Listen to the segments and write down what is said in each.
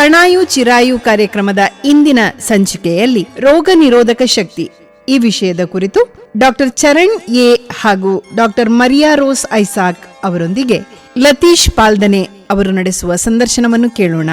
ಕಣಾಯು ಚಿರಾಯು ಕಾರ್ಯಕ್ರಮದ ಇಂದಿನ ಸಂಚಿಕೆಯಲ್ಲಿ ರೋಗ ನಿರೋಧಕ ಶಕ್ತಿ ಈ ವಿಷಯದ ಕುರಿತು ಡಾಕ್ಟರ್ ಚರಣ್ ಎ ಹಾಗೂ ಡಾಕ್ಟರ್ ಮರಿಯಾ ರೋಸ್ ಐಸಾಕ್ ಅವರೊಂದಿಗೆ ಲತೀಶ್ ಪಾಲ್ದನೆ ಅವರು ನಡೆಸುವ ಸಂದರ್ಶನವನ್ನು ಕೇಳೋಣ.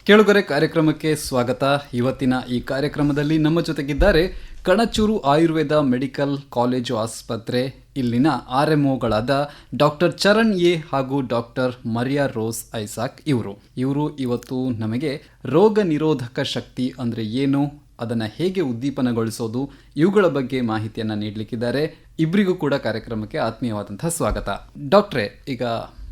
ಕೇಳುಗರೆ, ಕಾರ್ಯಕ್ರಮಕ್ಕೆ ಸ್ವಾಗತ. ಇವತ್ತಿನ ಈ ಕಾರ್ಯಕ್ರಮದಲ್ಲಿ ನಮ್ಮ ಜೊತೆಗಿದ್ದಾರೆ ಕಣಚೂರು ಆಯುರ್ವೇದ ಮೆಡಿಕಲ್ ಕಾಲೇಜು ಆಸ್ಪತ್ರೆ ಇಲ್ಲಿನ RMOಗಳಾದ ಡಾಕ್ಟರ್ ಚರಣ್ ಎ ಹಾಗೂ ಡಾಕ್ಟರ್ ಮರಿಯಾ ರೋಸ್ ಐಸಾಕ್ ಇವರು ಇವತ್ತು ನಮಗೆ ರೋಗ ನಿರೋಧಕ ಶಕ್ತಿ ಅಂದರೆ ಏನು, ಅದನ್ನು ಹೇಗೆ ಉದ್ದೀಪನಗೊಳಿಸೋದು, ಇವುಗಳ ಬಗ್ಗೆ ಮಾಹಿತಿಯನ್ನು ನೀಡಲಿಕ್ಕಿದ್ದಾರೆ. ಇಬ್ಬರಿಗೂ ಕೂಡ ಕಾರ್ಯಕ್ರಮಕ್ಕೆ ಆತ್ಮೀಯವಾದಂತಹ ಸ್ವಾಗತ. ಡಾಕ್ಟ್ರೇ, ಈಗ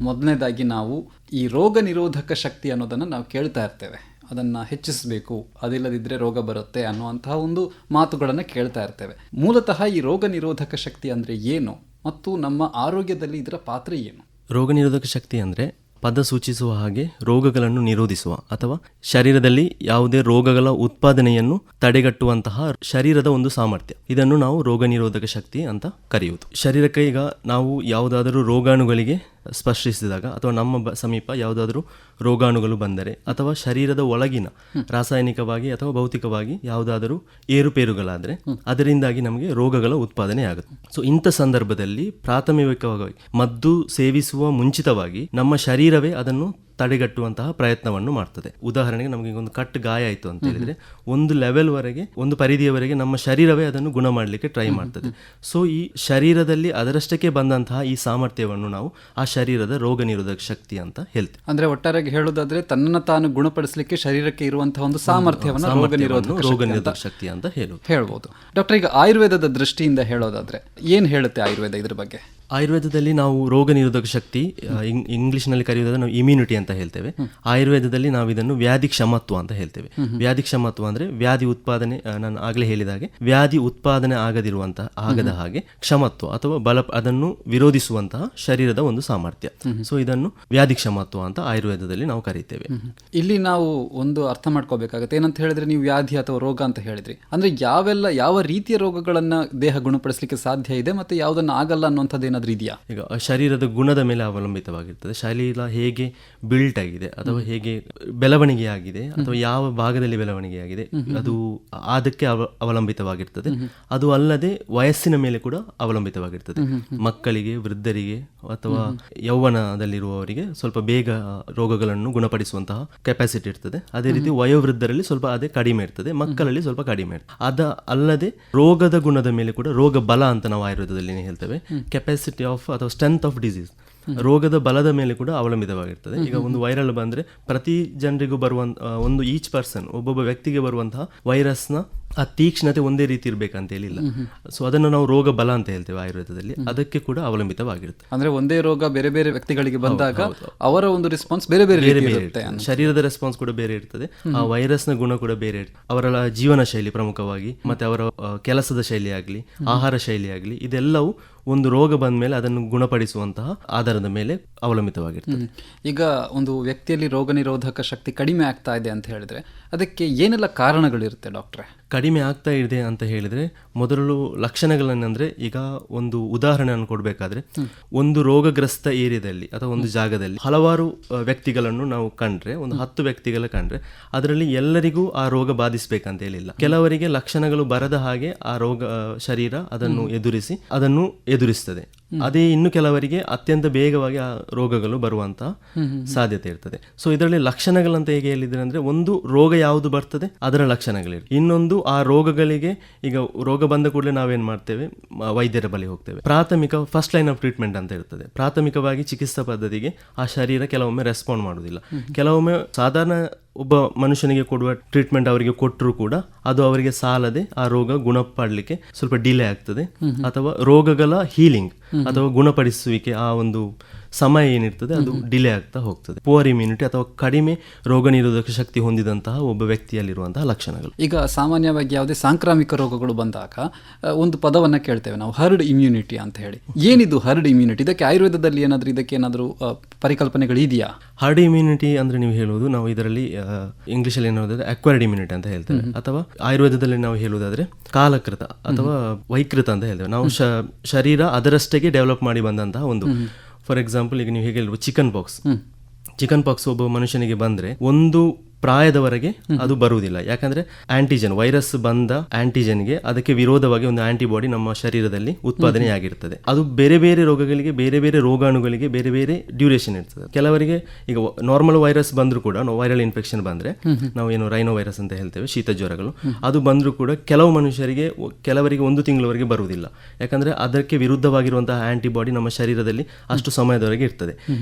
ಮೊದಲನೇದಾಗಿ ನಾವು ಈ ರೋಗ ನಿರೋಧಕ ಶಕ್ತಿ ಅನ್ನೋದನ್ನು ನಾವು ಕೇಳ್ತಾ ಇರ್ತೇವೆ. ಅದನ್ನು ಹೆಚ್ಚಿಸಬೇಕು, ಅದಿಲ್ಲದಿದ್ದರೆ ರೋಗ ಬರುತ್ತೆ ಅನ್ನುವಂತಹ ಒಂದು ಮಾತುಗಳನ್ನು ಕೇಳ್ತಾ ಇರ್ತೇವೆ. ಮೂಲತಃ ಈ ರೋಗ ನಿರೋಧಕ ಶಕ್ತಿ ಅಂದರೆ ಏನು ಮತ್ತು ನಮ್ಮ ಆರೋಗ್ಯದಲ್ಲಿ ಇದರ ಪಾತ್ರ ಏನು? ರೋಗ ನಿರೋಧಕ ಶಕ್ತಿ ಅಂದರೆ ಪದ ಸೂಚಿಸುವ ಹಾಗೆ ರೋಗಗಳನ್ನು ನಿರೋಧಿಸುವ ಅಥವಾ ಶರೀರದಲ್ಲಿ ಯಾವುದೇ ರೋಗಗಳ ಉತ್ಪಾದನೆಯನ್ನು ತಡೆಗಟ್ಟುವಂತಹ ಶರೀರದ ಒಂದು ಸಾಮರ್ಥ್ಯ. ಇದನ್ನು ನಾವು ರೋಗ ನಿರೋಧಕ ಶಕ್ತಿ ಅಂತ ಕರೆಯುವುದು. ಶರೀರಕ್ಕೆ ಈಗ ನಾವು ಯಾವುದಾದರೂ ರೋಗಾಣುಗಳಿಗೆ ಸ್ಪರ್ಶಿಸಿದಾಗ ಅಥವಾ ನಮ್ಮ ಸಮೀಪ ಯಾವುದಾದರೂ ರೋಗಾಣುಗಳು ಬಂದರೆ ಅಥವಾ ಶರೀರದ ಒಳಗಿನ ರಾಸಾಯನಿಕವಾಗಿ ಅಥವಾ ಭೌತಿಕವಾಗಿ ಯಾವುದಾದರೂ ಏರುಪೇರುಗಳಾದರೆ ಅದರಿಂದಾಗಿ ನಮಗೆ ರೋಗಗಳ ಉತ್ಪಾದನೆ ಆಗುತ್ತೆ. ಸೊ ಇಂಥ ಸಂದರ್ಭದಲ್ಲಿ ಪ್ರಾಥಮಿಕವಾಗಿ ಮದ್ದು ಸೇವಿಸುವ ಮುಂಚಿತವಾಗಿ ನಮ್ಮ ಶರೀರವೇ ಅದನ್ನು ತಡೆಗಟ್ಟುವಂತಹ ಪ್ರಯತ್ನವನ್ನು ಮಾಡ್ತದೆ. ಉದಾಹರಣೆಗೆ ನಮಗೆ ಒಂದು ಕಟ್ ಗಾಯ ಆಯಿತು ಅಂತ ಹೇಳಿದ್ರೆ ಒಂದು ಲೆವೆಲ್ವರೆಗೆ, ಒಂದು ಪರಿಧಿಯವರೆಗೆ ನಮ್ಮ ಶರೀರವೇ ಅದನ್ನು ಗುಣ ಮಾಡಲಿಕ್ಕೆ ಟ್ರೈ ಮಾಡ್ತದೆ. ಸೊ ಈ ಶರೀರದಲ್ಲಿ ಅದರಷ್ಟಕ್ಕೆ ಬಂದಂತಹ ಈ ಸಾಮರ್ಥ್ಯವನ್ನು ನಾವು ಆ ಶರೀರದ ರೋಗ ನಿರೋಧಕ ಶಕ್ತಿ ಅಂತ ಹೇಳ್ತೇವೆ. ಅಂದ್ರೆ ಒಟ್ಟಾರೆಯಾಗಿ ಹೇಳೋದಾದ್ರೆ ತನ್ನನ್ನು ತಾನು ಗುಣಪಡಿಸಲಿಕ್ಕೆ ಶರೀರಕ್ಕೆ ಇರುವಂತಹ ಒಂದು ಸಾಮರ್ಥ್ಯವನ್ನು ರೋಗ ನಿರೋಧಕ ಶಕ್ತಿ ಅಂತ ಹೇಳ್ಬೋದು. ಡಾಕ್ಟರ್, ಈಗ ಆಯುರ್ವೇದದ ದೃಷ್ಟಿಯಿಂದ ಹೇಳೋದಾದ್ರೆ ಏನ್ ಹೇಳುತ್ತೆ ಆಯುರ್ವೇದ ಇದ್ರ ಬಗ್ಗೆ? ಆಯುರ್ವೇದದಲ್ಲಿ ನಾವು ರೋಗ ನಿರೋಧಕ ಶಕ್ತಿ, ಇಂಗ್ಲಿಷ್ನಲ್ಲಿ ಕರೆಯುವುದಾದ್ರೆ ನಾವು ಇಮ್ಯುನಿಟಿ ಅಂತ ಹೇಳ್ತೇವೆ. ಆಯುರ್ವೇದದಲ್ಲಿ ನಾವು ಇದನ್ನು ವ್ಯಾಧಿ ಕ್ಷಮತ್ವ ಅಂತ ಹೇಳ್ತೇವೆ. ವ್ಯಾಧಿ ಕ್ಷಮತ್ವ ಅಂದ್ರೆ ವ್ಯಾಧಿ ಉತ್ಪಾದನೆ, ನಾನು ಆಗಲೇ ಹೇಳಿದ ಹಾಗೆ ವ್ಯಾಧಿ ಉತ್ಪಾದನೆ ಆಗದ ಹಾಗೆ ಕ್ಷಮತ್ವ ಅಥವಾ ಬಲ, ಅದನ್ನು ವಿರೋಧಿಸುವಂತಹ ಶರೀರದ ಒಂದು ಸಾಮರ್ಥ್ಯ. ಸೊ ಇದನ್ನು ವ್ಯಾಧಿ ಕ್ಷಮತ್ವ ಅಂತ ಆಯುರ್ವೇದದಲ್ಲಿ ನಾವು ಕರೀತೇವೆ. ಇಲ್ಲಿ ನಾವು ಒಂದು ಅರ್ಥ ಮಾಡ್ಕೋಬೇಕಾಗತ್ತೆ. ಏನಂತ ಹೇಳಿದ್ರೆ, ನೀವು ವ್ಯಾಧಿ ಅಥವಾ ರೋಗ ಅಂತ ಹೇಳಿದ್ರಿ, ಅಂದ್ರೆ ಯಾವ ರೀತಿಯ ರೋಗಗಳನ್ನ ದೇಹ ಗುಣಪಡಿಸಲಿಕ್ಕೆ ಸಾಧ್ಯ ಇದೆ ಮತ್ತೆ ಯಾವುದನ್ನ ಆಗಲ್ಲ ಅನ್ನುವಂಥದ್ದು ಇದೆಯಾ? ಈಗ ಶರೀರದ ಗುಣದ ಮೇಲೆ ಅವಲಂಬಿತವಾಗಿರ್ತದೆ. ಶರೀರ ಹೇಗೆ ಬಿಲ್ಟ್ ಆಗಿದೆ ಅಥವಾ ಹೇಗೆ ಬೆಳವಣಿಗೆ ಆಗಿದೆ ಅಥವಾ ಯಾವ ಭಾಗದಲ್ಲಿ ಬೆಳವಣಿಗೆ ಆಗಿದೆ ಅದು ಅದಕ್ಕೆ ಅವಲಂಬಿತವಾಗಿರ್ತದೆ. ಅದು ಅಲ್ಲದೆ ವಯಸ್ಸಿನ ಮೇಲೆ ಕೂಡ ಅವಲಂಬಿತವಾಗಿರ್ತದೆ. ಮಕ್ಕಳಿಗೆ, ವೃದ್ಧರಿಗೆ ಅಥವಾ ಯೌವನದಲ್ಲಿರುವವರಿಗೆ ಸ್ವಲ್ಪ ಬೇಗ ರೋಗಗಳನ್ನು ಗುಣಪಡಿಸುವಂತಹ ಕೆಪಾಸಿಟಿ ಇರ್ತದೆ. ಅದೇ ರೀತಿ ವಯೋವೃದ್ಧರಲ್ಲಿ ಸ್ವಲ್ಪ ಅದೇ ಕಡಿಮೆ ಇರ್ತದೆ, ಮಕ್ಕಳಲ್ಲಿ ಸ್ವಲ್ಪ ಕಡಿಮೆ ಇರ್ತದೆ. ಅದ ಅಲ್ಲದೆ ರೋಗದ ಗುಣದ ಮೇಲೆ ಕೂಡ, ರೋಗ ಬಲ ಅಂತ ನಾವು ಆಯುರ್ವೇದದಲ್ಲಿ ಹೇಳ್ತೇವೆ, ಕೆಪಾಸಿಟಿ ಆಫ್ ಅಥವಾ ಸ್ಟ್ರೆಂತ್ ಆಫ್ ಡಿಸೀಸ್, ರೋಗದ ಬಲದ ಮೇಲೆ ಕೂಡ ಅವಲಂಬಿತವಾಗಿರ್ತದೆ. ಈಗ ಒಂದು ವೈರಲ್ ಬಂದ್ರೆ ಪ್ರತಿ ಜನರಿಗೂ ಒಂದು ಈಚ್ ಪರ್ಸನ್, ಒಬ್ಬೊಬ್ಬ ವ್ಯಕ್ತಿಗೆ ಬರುವಂತಹ ವೈರಸ್ನ ಆ ತೀಕ್ಷ್ಣತೆ ಒಂದೇ ರೀತಿ ಇರ್ಬೇಕಂತ ಹೇಳಿಲ್ಲ. ಸೊ ಅದನ್ನು ನಾವು ರೋಗ ಬಲ ಅಂತ ಹೇಳ್ತೇವೆ ಆಯುರ್ವೇದದಲ್ಲಿ. ಅದಕ್ಕೆ ಕೂಡ ಅವಲಂಬಿತವಾಗಿರುತ್ತೆ. ಅಂದ್ರೆ ಒಂದೇ ರೋಗ ಬೇರೆ ಬೇರೆ ವ್ಯಕ್ತಿಗಳಿಗೆ ಬಂದಾಗ ಅವರ ಒಂದು ರೆಸ್ಪಾನ್ಸ್ ಬೇರೆ ಬೇರೆ ಇರುತ್ತೆ. ಶರೀರದ ರೆಸ್ಪಾನ್ಸ್ ಕೂಡ ಬೇರೆ ಇರ್ತದೆ, ಆ ವೈರಸ್ನ ಗುಣ ಕೂಡ ಬೇರೆ ಇರ್ತದೆ. ಅವರ ಜೀವನ ಶೈಲಿ ಪ್ರಮುಖವಾಗಿ, ಮತ್ತೆ ಅವರ ಕೆಲಸದ ಶೈಲಿ ಆಗಲಿ, ಆಹಾರ ಶೈಲಿ ಆಗಲಿ, ಇದೆಲ್ಲವೂ ಒಂದು ರೋಗ ಬಂದ ಮೇಲೆ ಅದನ್ನು ಗುಣಪಡಿಸುವಂತಹ ಆಧಾರದ ಮೇಲೆ ಅವಲಂಬಿತವಾಗಿರ್ತದೆ. ಈಗ ಒಂದು ವ್ಯಕ್ತಿಯಲ್ಲಿ ರೋಗ ನಿರೋಧಕ ಶಕ್ತಿ ಕಡಿಮೆ ಆಗ್ತಾ ಇದೆ ಅಂತ ಹೇಳಿದ್ರೆ ಅದಕ್ಕೆ ಏನೆಲ್ಲ ಕಾರಣಗಳಿರುತ್ತೆ ಡಾಕ್ಟ್ರೆ? ಕಡಿಮೆ ಆಗ್ತಾ ಇದೆ ಅಂತ ಹೇಳಿದ್ರೆ ಮೊದಲು ಲಕ್ಷಣಗಳನ್ನಂದ್ರೆ, ಈಗ ಒಂದು ಉದಾಹರಣೆಯನ್ನು ಕೊಡಬೇಕಾದ್ರೆ, ಒಂದು ರೋಗಗ್ರಸ್ತ ಏರಿಯಾದಲ್ಲಿ ಅಥವಾ ಒಂದು ಜಾಗದಲ್ಲಿ ಹಲವಾರು ವ್ಯಕ್ತಿಗಳನ್ನು ನಾವು ಕಂಡ್ರೆ, ಒಂದು 10 ವ್ಯಕ್ತಿಗಳ ಕಂಡ್ರೆ ಅದರಲ್ಲಿ ಎಲ್ಲರಿಗೂ ಆ ರೋಗ ಬಾಧಿಸಬೇಕಂತ ಹೇಳಿಲ್ಲ. ಕೆಲವರಿಗೆ ಲಕ್ಷಣಗಳು ಬರದ ಹಾಗೆ ಆ ರೋಗ ಶರೀರ ಅದನ್ನು ಎದುರಿಸ್ತದೆ. ಅದೇ ಇನ್ನು ಕೆಲವರಿಗೆ ಅತ್ಯಂತ ಬೇಗವಾಗಿ ಆ ರೋಗಗಳು ಬರುವಂತಹ ಸಾಧ್ಯತೆ ಇರ್ತದೆ. ಸೊ ಇದರಲ್ಲಿ ಲಕ್ಷಣಗಳಂತ ಹೇಗೆ ಹೇಳಿದ್ರೆ ಅಂದ್ರೆ, ಒಂದು ರೋಗ ಯಾವುದು ಬರ್ತದೆ ಅದರ ಲಕ್ಷಣಗಳಿರ್ತದೆ. ಇನ್ನೊಂದು ಆ ರೋಗಗಳಿಗೆ, ಈಗ ರೋಗ ಬಂದ ಕೂಡಲೇ ನಾವೇನ್ ಮಾಡ್ತೇವೆ, ವೈದ್ಯರ ಬಳಿ ಹೋಗ್ತೇವೆ. ಪ್ರಾಥಮಿಕ ಫಸ್ಟ್ ಲೈನ್ ಆಫ್ ಟ್ರೀಟ್ಮೆಂಟ್ ಅಂತ ಇರ್ತದೆ. ಪ್ರಾಥಮಿಕವಾಗಿ ಚಿಕಿತ್ಸಾ ಪದ್ಧತಿಗೆ ಆ ಶರೀರ ಕೆಲವೊಮ್ಮೆ ರೆಸ್ಪಾಂಡ್ ಮಾಡುವುದಿಲ್ಲ. ಕೆಲವೊಮ್ಮೆ ಸಾಧಾರಣ ಒಬ್ಬ ಮನುಷ್ಯನಿಗೆ ಕೊಡುವ ಟ್ರೀಟ್ಮೆಂಟ್ ಅವರಿಗೆ ಕೊಟ್ಟರು ಕೂಡ ಅದು ಅವರಿಗೆ ಸಾಲದೆ ಆ ರೋಗ ಗುಣಪಡಲಿಕ್ಕೆ ಸ್ವಲ್ಪ ಡಿಲೇ ಆಗ್ತದೆ. ಅಥವಾ ರೋಗಗಳ ಹೀಲಿಂಗ್ ಅಥವಾ ಗುಣಪಡಿಸುವಿಕೆ, ಆ ಒಂದು ಸಮಯ ಏನಿರ್ತದೆ ಅದು ಡಿಲೇ ಆಗ್ತಾ ಹೋಗ್ತದೆ. ಪುವರ್ ಇಮ್ಯುನಿಟಿ ಅಥವಾ ಕಡಿಮೆ ರೋಗ ನಿರೋಧಕ ಶಕ್ತಿ ಹೊಂದಿದಂತಹ ಒಬ್ಬ ವ್ಯಕ್ತಿಯಲ್ಲಿರುವಂತಹ ಲಕ್ಷಣಗಳು. ಈಗ ಸಾಮಾನ್ಯವಾಗಿ ಯಾವುದೇ ಸಾಂಕ್ರಾಮಿಕ ರೋಗಗಳು ಬಂದಾಗ ಒಂದು ಪದವನ್ನ ಕೇಳ್ತೇವೆ ನಾವು, ಹರ್ಡ್ ಇಮ್ಯುನಿಟಿ ಅಂತ ಹೇಳಿ. ಏನಿದು ಹರ್ಡ್ ಇಮ್ಯುನಿಟಿ? ಇದಕ್ಕೆ ಆಯುರ್ವೇದದಲ್ಲಿ ಏನಾದರೂ ಪರಿಕಲ್ಪನೆಗಳು ಇದೆಯಾ? ಹರ್ಡ್ ಇಮ್ಯುನಿಟಿ ಅಂದ್ರೆ ನೀವು ಹೇಳುವುದು, ನಾವು ಇದರಲ್ಲಿ ಇಂಗ್ಲಿಷಲ್ಲಿ ಏನಾದ್ರೆ ಅಕ್ವೈರ್ಡ್ ಇಮ್ಯುನಿಟಿ ಅಂತ ಹೇಳ್ತೇವೆ, ಅಥವಾ ಆಯುರ್ವೇದದಲ್ಲಿ ನಾವು ಹೇಳುವುದಾದ್ರೆ ಕಾಲಕೃತ ಅಥವಾ ವೈಕೃತ ಅಂತ ಹೇಳ್ತೇವೆ. ನಾವು ಶರೀರ ಅದರಷ್ಟೇ ಡೆವಲಪ್ ಮಾಡಿ ಬಂದಂತಹ ಒಂದು, ಫಾರ್ ಎಕ್ಸಾಂಪಲ್ ಈಗ ನೀವು ಹೇಗೆ ಹೇಳ್ಬೋದು ಚಿಕನ್ ಪಾಕ್ಸ್ ಒಬ್ಬ ಮನುಷ್ಯನಿಗೆ ಬಂದ್ರೆ ಒಂದು ಪ್ರಾಯದವರೆಗೆ ಅದು ಬರುವುದಿಲ್ಲ. ಯಾಕಂದ್ರೆ ಆಂಟಿಜನ್, ವೈರಸ್ ಬಂದ ಆಂಟಿಜನ್ಗೆ ಅದಕ್ಕೆ ವಿರೋಧವಾಗಿ ಒಂದು ಆಂಟಿಬಾಡಿ ನಮ್ಮ ಶರೀರದಲ್ಲಿ ಉತ್ಪಾದನೆಯಾಗಿರ್ತದೆ. ಅದು ಬೇರೆ ಬೇರೆ ರೋಗಗಳಿಗೆ, ಬೇರೆ ಬೇರೆ ರೋಗಾಣುಗಳಿಗೆ ಬೇರೆ ಬೇರೆ ಡ್ಯೂರೇಷನ್ ಇರ್ತದೆ. ಕೆಲವರಿಗೆ ಈಗ ನಾರ್ಮಲ್ ವೈರಸ್ ಬಂದರೂ ಕೂಡ, ವೈರಲ್ ಇನ್ಫೆಕ್ಷನ್ ಬಂದ್ರೆ ನಾವು ಏನು ರೈನೋ ವೈರಸ್ ಅಂತ ಹೇಳ್ತೇವೆ, ಶೀತ ಜ್ವರಗಳು, ಅದು ಬಂದರೂ ಕೂಡ ಕೆಲವು ಮನುಷ್ಯರಿಗೆ, ಕೆಲವರಿಗೆ 1 ತಿಂಗಳವರೆಗೆ ಬರುವುದಿಲ್ಲ. ಯಾಕಂದ್ರೆ ಅದಕ್ಕೆ ವಿರುದ್ಧವಾಗಿರುವಂತಹ ಆಂಟಿಬಾಡಿ ನಮ್ಮ ಶರೀರದಲ್ಲಿ ಅಷ್ಟು ಸಮಯದವರೆಗೆ ಇರ್ತದೆ.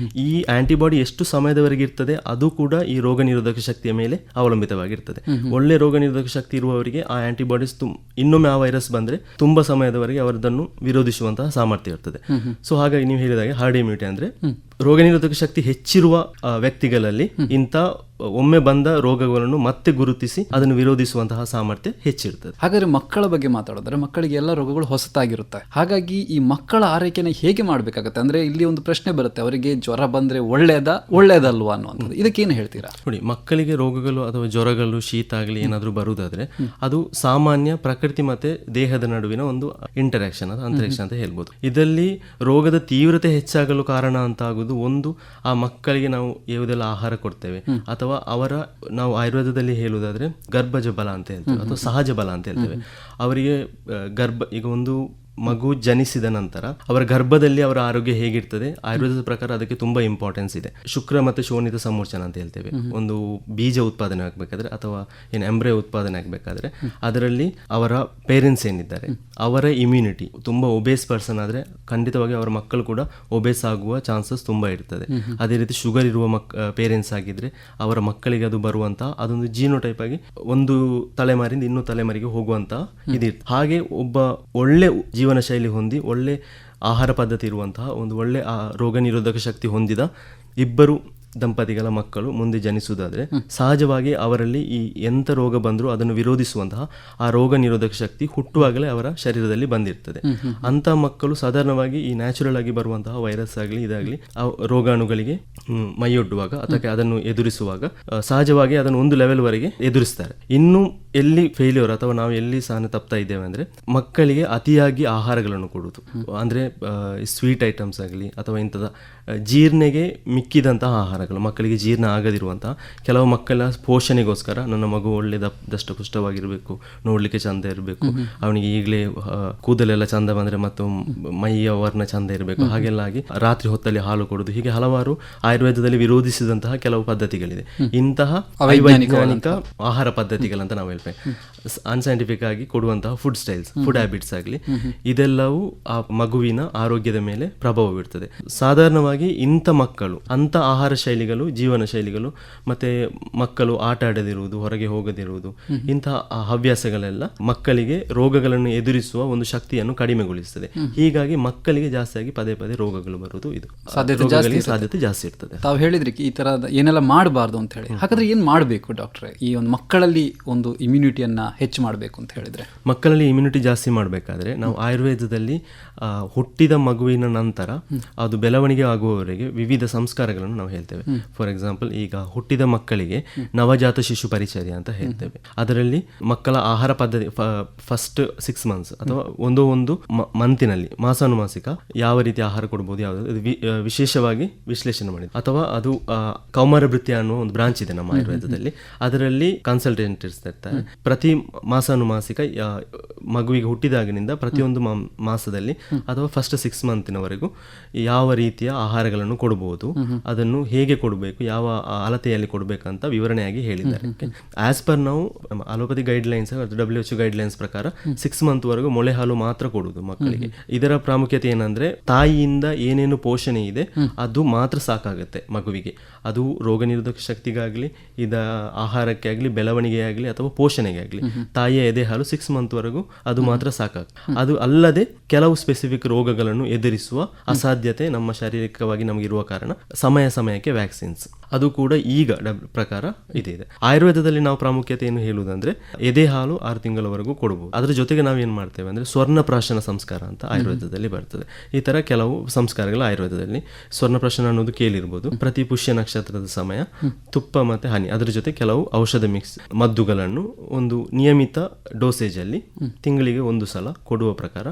ಈ ಆಂಟಿಬಾಡಿ ಎಷ್ಟು ಸಮಯದವರೆಗೆ ಇರ್ತದೆ ಅದು ಕೂಡ ಈ ರೋಗ ನಿರೋಧಕ ಶಕ್ತಿ ಮೇಲೆ ಅವಲಂಬಿತವಾಗಿರ್ತದೆ. ಒಳ್ಳೆ ರೋಗ ನಿರೋಧಕ ಶಕ್ತಿ ಇರುವವರಿಗೆ ಆ ಆಂಟಿಬಾಡೀಸ್ ಇನ್ನೊಮ್ಮೆ ಆ ವೈರಸ್ ಬಂದ್ರೆ ತುಂಬಾ ಸಮಯದವರೆಗೆ ಅವರದನ್ನು ವಿರೋಧಿಸುವಂತಹ ಸಾಮರ್ಥ್ಯ ಇರ್ತದೆ. ಸೊ ಹಾಗಾಗಿ ನೀವು ಹೇಳಿದಾಗೆ ಹರ್ಡ್ ಇಮ್ಯುನಿಟಿ ಅಂದ್ರೆ ರೋಗ ನಿರೋಧಕ ಶಕ್ತಿ ಹೆಚ್ಚಿರುವ ವ್ಯಕ್ತಿಗಳಲ್ಲಿ ಇಂಥ ಒಮ್ಮೆ ಬಂದ ರೋಗಗಳನ್ನು ಮತ್ತೆ ಗುರುತಿಸಿ ಅದನ್ನು ವಿರೋಧಿಸುವಂತಹ ಸಾಮರ್ಥ್ಯ ಹೆಚ್ಚಿರ್ತದೆ. ಹಾಗಾದ್ರೆ ಮಕ್ಕಳ ಬಗ್ಗೆ ಮಾತಾಡಿದ್ರೆ, ಮಕ್ಕಳಿಗೆ ಎಲ್ಲ ರೋಗಗಳು ಹೊಸತಾಗಿರುತ್ತೆ. ಹಾಗಾಗಿ ಈ ಮಕ್ಕಳ ಆರೈಕೆನ ಹೇಗೆ ಮಾಡಬೇಕಾಗುತ್ತೆ? ಅಂದ್ರೆ ಇಲ್ಲಿ ಒಂದು ಪ್ರಶ್ನೆ ಬರುತ್ತೆ, ಅವರಿಗೆ ಜ್ವರ ಬಂದ್ರೆ ಒಳ್ಳೇದಲ್ವಾ ಅನ್ನುವಂಥದ್ದು. ಇದಕ್ಕೇನು ಹೇಳ್ತೀರಾ? ನೋಡಿ, ಮಕ್ಕಳಿಗೆ ರೋಗಗಳು ಅಥವಾ ಜ್ವರಗಳು, ಶೀತ ಆಗಲಿ ಏನಾದರೂ ಬರುವುದಾದ್ರೆ ಅದು ಸಾಮಾನ್ಯ ಪ್ರಕೃತಿ ಮತ್ತೆ ದೇಹದ ನಡುವಿನ ಒಂದು ಇಂಟರಾಕ್ಷನ್, ಅಂತರಿಕ್ಷ ಅಂತ ಹೇಳ್ಬೋದು. ಇದರಲ್ಲಿ ರೋಗದ ತೀವ್ರತೆ ಹೆಚ್ಚಾಗಲು ಕಾರಣ ಅಂತ ಆಗುವುದು ಒಂದು, ಆ ಮಕ್ಕಳಿಗೆ ನಾವು ಯಾವುದೆಲ್ಲ ಆಹಾರ ಕೊಡ್ತೇವೆ, ಅಥವಾ ನಾವು ಆಯುರ್ವೇದದಲ್ಲಿ ಹೇಳುವುದಾದ್ರೆ ಗರ್ಭಜ ಬಲ ಅಂತ ಹೇಳ್ತೇವೆ ಅಥವಾ ಸಹಜ ಬಲ ಅಂತ ಹೇಳ್ತೇವೆ. ಅವರಿಗೆ ಈಗ ಒಂದು ಮಗು ಜನಿಸಿದ ನಂತರ ಅವರ ಗರ್ಭದಲ್ಲಿ ಅವರ ಆರೋಗ್ಯ ಹೇಗಿರ್ತದೆ, ಆಯುರ್ವೇದದ ಪ್ರಕಾರ ಅದಕ್ಕೆ ತುಂಬಾ ಇಂಪಾರ್ಟೆನ್ಸ್ ಇದೆ. ಶುಕ್ರ ಮತ್ತೆ ಶೋಣಿತ ಸಮೂರ್ಛನ ಅಂತ ಹೇಳ್ತೇವೆ. ಒಂದು ಬೀಜ ಉತ್ಪಾದನೆ ಆಗಬೇಕಾದ್ರೆ ಅಥವಾ ಏನು ಎಂಬ್ರೆ ಉತ್ಪಾದನೆ ಆಗಬೇಕಾದ್ರೆ ಅದರಲ್ಲಿ ಅವರ ಪೇರೆಂಟ್ಸ್ ಏನಿದ್ದಾರೆ ಅವರ ಇಮ್ಯುನಿಟಿ, ತುಂಬಾ ಒಬೇಸ್ ಪರ್ಸನ್ ಆದ್ರೆ ಖಂಡಿತವಾಗಿ ಅವರ ಮಕ್ಕಳು ಕೂಡ ಒಬೇಸ್ ಆಗುವ ಚಾನ್ಸಸ್ ತುಂಬಾ ಇರ್ತದೆ. ಅದೇ ರೀತಿ ಶುಗರ್ ಇರುವ ಪೇರೆಂಟ್ಸ್ ಆಗಿದ್ರೆ ಅವರ ಮಕ್ಕಳಿಗೆ ಅದು ಬರುವಂತಹ ಅದೊಂದು ಜೀನೋಟೈಪ್ ಆಗಿ ಒಂದು ತಲೆಮಾರಿಂದ ಇನ್ನೂ ತಲೆಮಾರಿಗೆ ಹೋಗುವಂತಹ ಇದಿರ್ತದೆ. ಹಾಗೆ ಒಬ್ಬ ಒಳ್ಳೆ ಜೀವನ ಶೈಲಿ ಹೊಂದಿ, ಒಳ್ಳೆ ಆಹಾರ ಪದ್ಧತಿ ಇರುವಂತಹ ಒಂದು ಒಳ್ಳೆ ರೋಗ ನಿರೋಧಕ ಶಕ್ತಿ ಹೊಂದಿದ ಇಬ್ಬರು ದಂಪತಿಗಳ ಮಕ್ಕಳು ಮುಂದೆ ಜನಿಸುವುದಾದ್ರೆ ಸಹಜವಾಗಿ ಅವರಲ್ಲಿ ಈ ಎಂಥ ರೋಗ ಬಂದರೂ ಅದನ್ನು ವಿರೋಧಿಸುವಂತಹ ಆ ರೋಗ ನಿರೋಧಕ ಶಕ್ತಿ ಹುಟ್ಟುವಾಗಲೇ ಅವರ ಶರೀರದಲ್ಲಿ ಬಂದಿರ್ತದೆ. ಅಂತ ಮಕ್ಕಳು ಸಾಧಾರಣವಾಗಿ ಈ ನ್ಯಾಚುರಲ್ ಆಗಿ ಬರುವಂತಹ ವೈರಸ್ ಆಗಲಿ ಇದಾಗಲಿ ಆ ರೋಗಾಣುಗಳಿಗೆ ಮೈಯೊಡ್ಡುವಾಗ ಅದಕ್ಕೆ ಅದನ್ನು ಎದುರಿಸುವಾಗ ಸಹಜವಾಗಿ ಅದನ್ನು ಒಂದು ಲೆವೆಲ್ ವರೆಗೆ ಎದುರಿಸ್ತಾರೆ. ಇನ್ನು ಎಲ್ಲಿ ಫೇಲ್ಯೂರ್ ಅಥವಾ ನಾವು ಎಲ್ಲಿ ಸಹನ ತಪ್ತಾ ಇದ್ದೇವೆ ಅಂದ್ರೆ ಮಕ್ಕಳಿಗೆ ಅತಿಯಾಗಿ ಆಹಾರಗಳನ್ನು ಕೊಡುವುದು, ಅಂದ್ರೆ ಸ್ವೀಟ್ ಐಟಮ್ಸ್ ಆಗಲಿ ಅಥವಾ ಇಂಥದ ಜೀರ್ಣೆಗೆ ಮಿಕ್ಕಿದಂತಹ ಆಹಾರಗಳು, ಮಕ್ಕಳಿಗೆ ಜೀರ್ಣ ಆಗದಿರುವಂತಹ ಕೆಲವು ಮಕ್ಕಳ ಪೋಷಣೆಗೋಸ್ಕರ ನನ್ನ ಮಗು ಒಳ್ಳೆ ದಷ್ಟಪುಷ್ಟವಾಗಿರಬೇಕು, ನೋಡ್ಲಿಕ್ಕೆ ಚಂದ ಇರಬೇಕು, ಅವನಿಗೆ ಈಗಲೇ ಕೂದಲೆಲ್ಲ ಚಂದ ಬಂದ್ರೆ ಮತ್ತು ಮೈಯ ವರ್ಣ ಚಂದ ಇರಬೇಕು, ಹಾಗೆಲ್ಲ ಆಗಿ ರಾತ್ರಿ ಹೊತ್ತಲ್ಲಿ ಹಾಲು ಕೊಡುದು, ಹೀಗೆ ಹಲವಾರು ಆಯುರ್ವೇದದಲ್ಲಿ ವಿರೋಧಿಸಿದಂತಹ ಕೆಲವು ಪದ್ಧತಿಗಳಿದೆ. ಇಂತಹ ಅವೈಜ್ಞಾನಿಕ ಆಹಾರ ಪದ್ಧತಿಗಳಂತ ನಾವು ಹೇಳ್ತೇವೆ. ಅನ್ಸೈಂಟಿಫಿಕ್ ಆಗಿ ಕೊಡುವಂತಹ ಫುಡ್ ಸ್ಟೈಲ್ಸ್, ಫುಡ್ ಹ್ಯಾಬಿಟ್ಸ್ ಆಗಲಿ ಇದೆಲ್ಲವೂ ಆ ಮಗುವಿನ ಆರೋಗ್ಯದ ಮೇಲೆ ಪ್ರಭಾವ ಬೀರ್ತದೆ. ಸಾಧಾರಣವಾಗಿ ಇಂಥ ಮಕ್ಕಳು ಅಂಥ ಆಹಾರ ಶೈಲಿಗಳು, ಜೀವನ ಶೈಲಿಗಳು, ಮತ್ತೆ ಮಕ್ಕಳು ಆಟ ಆಡದಿರುವುದು, ಹೊರಗೆ ಹೋಗದಿರುವುದು, ಇಂತಹ ಹವ್ಯಾಸಗಳೆಲ್ಲ ಮಕ್ಕಳಿಗೆ ರೋಗಗಳನ್ನು ಎದುರಿಸುವ ಒಂದು ಶಕ್ತಿಯನ್ನು ಕಡಿಮೆಗೊಳಿಸ್ತದೆ. ಹೀಗಾಗಿ ಮಕ್ಕಳಿಗೆ ಜಾಸ್ತಿಯಾಗಿ ಪದೇ ಪದೇ ರೋಗಗಳು ಬರುವುದು ಇದು ಸಾಧ್ಯತೆ ಜಾಸ್ತಿ ಇರ್ತದೆ. ತಾವು ಹೇಳಿದ್ರಿ ಈ ತರದ ಏನೆಲ್ಲ ಮಾಡಬಾರ್ದು ಅಂತ ಹೇಳಿ. ಹಾಗಾದ್ರೆ ಏನ್ ಮಾಡಬೇಕು ಡಾಕ್ಟ್ರೆ ಈ ಒಂದು ಮಕ್ಕಳಲ್ಲಿ ಒಂದು ಇಮ್ಯುನಿಟಿಯನ್ನ ಹೆಚ್ಚು ಮಾಡಬೇಕು ಅಂತ ಹೇಳಿದ್ರೆ? ಮಕ್ಕಳಲ್ಲಿ ಇಮ್ಯುನಿಟಿ ಜಾಸ್ತಿ ಮಾಡಬೇಕಾದ್ರೆ ನಾವು ಆಯುರ್ವೇದದಲ್ಲಿ ಹುಟ್ಟಿದ ಮಗುವಿನ ನಂತರ ಅದು ಬೆಳವಣಿಗೆ ಆಗುವವರೆಗೆ ವಿವಿಧ ಸಂಸ್ಕಾರಗಳನ್ನು ನಾವು ಹೇಳ್ತೇವೆ. ಫಾರ್ ಎಕ್ಸಾಂಪಲ್, ಈಗ ಹುಟ್ಟಿದ ಮಕ್ಕಳಿಗೆ ನವಜಾತ ಶಿಶು ಪರಿಚರ್ಯ ಅಂತ ಹೇಳ್ತೇವೆ. ಅದರಲ್ಲಿ ಮಕ್ಕಳ ಆಹಾರ ಪದ್ಧತಿ ಫಸ್ಟ್ 6 months ಅಥವಾ ಒಂದು ಮಂತಿನಲ್ಲಿ ಮಾಸಾನುಮಾಸಿಕ ಯಾವ ರೀತಿ ಆಹಾರ ಕೊಡಬಹುದು, ಯಾವುದು ವಿಶೇಷವಾಗಿ ವಿಶ್ಲೇಷಣೆ ಮಾಡಿದೆ. ಅಥವಾ ಅದು ಕೌಮಾರ ವೃತ್ತಿ ಅನ್ನುವ ಒಂದು ಬ್ರಾಂಚ್ ಇದೆ ನಮ್ಮ ಆಯುರ್ವೇದದಲ್ಲಿ. ಅದರಲ್ಲಿ ಕನ್ಸಲ್ಟೆಂಟ್ ಇರ್ತಾರೆ. ಪ್ರತಿ ಮಾಸಾನುಮಾಸಿಕ ಮಗುವಿಗೆ ಹುಟ್ಟಿದಾಗಿನಿಂದ ಪ್ರತಿಯೊಂದು ಮಾಸದಲ್ಲಿ ಅಥವಾ ಫಸ್ಟ್ 6 monthವರೆಗೂ ಯಾವ ರೀತಿಯ ಆಹಾರಗಳನ್ನು ಕೊಡಬಹುದು, ಅದನ್ನು ಹೇಗೆ ಹೇಗೆ ಕೊಡಬೇಕು, ಯಾವ ಅಳತೆಯಲ್ಲಿ ಕೊಡಬೇಕಂತ ವಿವರಣೆಯಾಗಿ ಹೇಳಿದ್ದಾರೆ. ಆಸ್ ಪರ್ ನಾವು ಅಲೋಪತಿ ಗೈಡ್ಲೈನ್ಸ್ WHO ಗೈಡ್ಲೈನ್ಸ್ ಪ್ರಕಾರ 6 ಮಂತ್ ವರೆಗೂ ಮೊಳೆ ಹಾಲು ಮಾತ್ರ ಕೊಡುವುದು ಮಕ್ಕಳಿಗೆ. ಇದರ ಪ್ರಾಮುಖ್ಯತೆ ಏನಂದ್ರೆ ತಾಯಿಯಿಂದ ಏನೇನು ಪೋಷಣೆ ಇದೆ ಅದು ಮಾತ್ರ ಸಾಕಾಗುತ್ತೆ ಮಗುವಿಗೆ. ಅದು ರೋಗ ನಿರೋಧಕ ಶಕ್ತಿಗಾಗ್ಲಿ, ಇದ ಆಹಾರಕ್ಕೆ ಆಗಲಿ, ಬೆಳವಣಿಗೆ ಆಗಲಿ ಅಥವಾ ಪೋಷಣೆಗೆ ಆಗಲಿ ತಾಯಿಯ ಎದೆ ಹಾಲು 6 ಮಂತ್ ವರೆಗೂ ಅದು ಮಾತ್ರ ಸಾಕಾಗುತ್ತೆ. ಅದು ಅಲ್ಲದೆ ಕೆಲವು ಸ್ಪೆಸಿಫಿಕ್ ರೋಗಗಳನ್ನು ಎದುರಿಸುವ ಅಸಾಧ್ಯತೆ ನಮ್ಮ ಶಾರೀರಿಕವಾಗಿ ನಮಗಿರುವ ಕಾರಣ ಸಮಯಕ್ಕೆ ವ್ಯಾಕ್ಸಿನ್ಸ್ ಅದು ಕೂಡ ಈಗ ಪ್ರಕಾರ ಇದೆ. ಆಯುರ್ವೇದದಲ್ಲಿ ನಾವು ಪ್ರಾಮುಖ್ಯತೆ ಏನು ಹೇಳುವುದಂದ್ರೆ ಎದೆ ಹಾಲು 6 ತಿಂಗಳವರೆಗೂ ಕೊಡಬಹುದು. ಅದರ ಜೊತೆಗೆ ನಾವು ಏನ್ ಮಾಡ್ತೇವೆ ಅಂದ್ರೆ ಸ್ವರ್ಣಪ್ರಾಶನ ಸಂಸ್ಕಾರ ಅಂತ ಆಯುರ್ವೇದದಲ್ಲಿ ಬರ್ತದೆ. ಈ ತರ ಕೆಲವು ಸಂಸ್ಕಾರಗಳು ಆಯುರ್ವೇದದಲ್ಲಿ. ಸ್ವರ್ಣಪ್ರಾಶನ ಅನ್ನೋದು ಕೇಳಿರ್ಬೋದು. ಪ್ರತಿ ಪುಷ್ಯ ನಕ್ಷತ್ರದ ಸಮಯ ತುಪ್ಪ ಮತ್ತೆ ಹನಿ, ಅದರ ಜೊತೆ ಕೆಲವು ಔಷಧ ಮಿಕ್ಸ್ ಮದ್ದುಗಳನ್ನು ಒಂದು ನಿಯಮಿತ ಡೋಸೇಜ್ ಅಲ್ಲಿ ತಿಂಗಳಿಗೆ 1 ಸಲ ಕೊಡುವ ಪ್ರಕಾರ.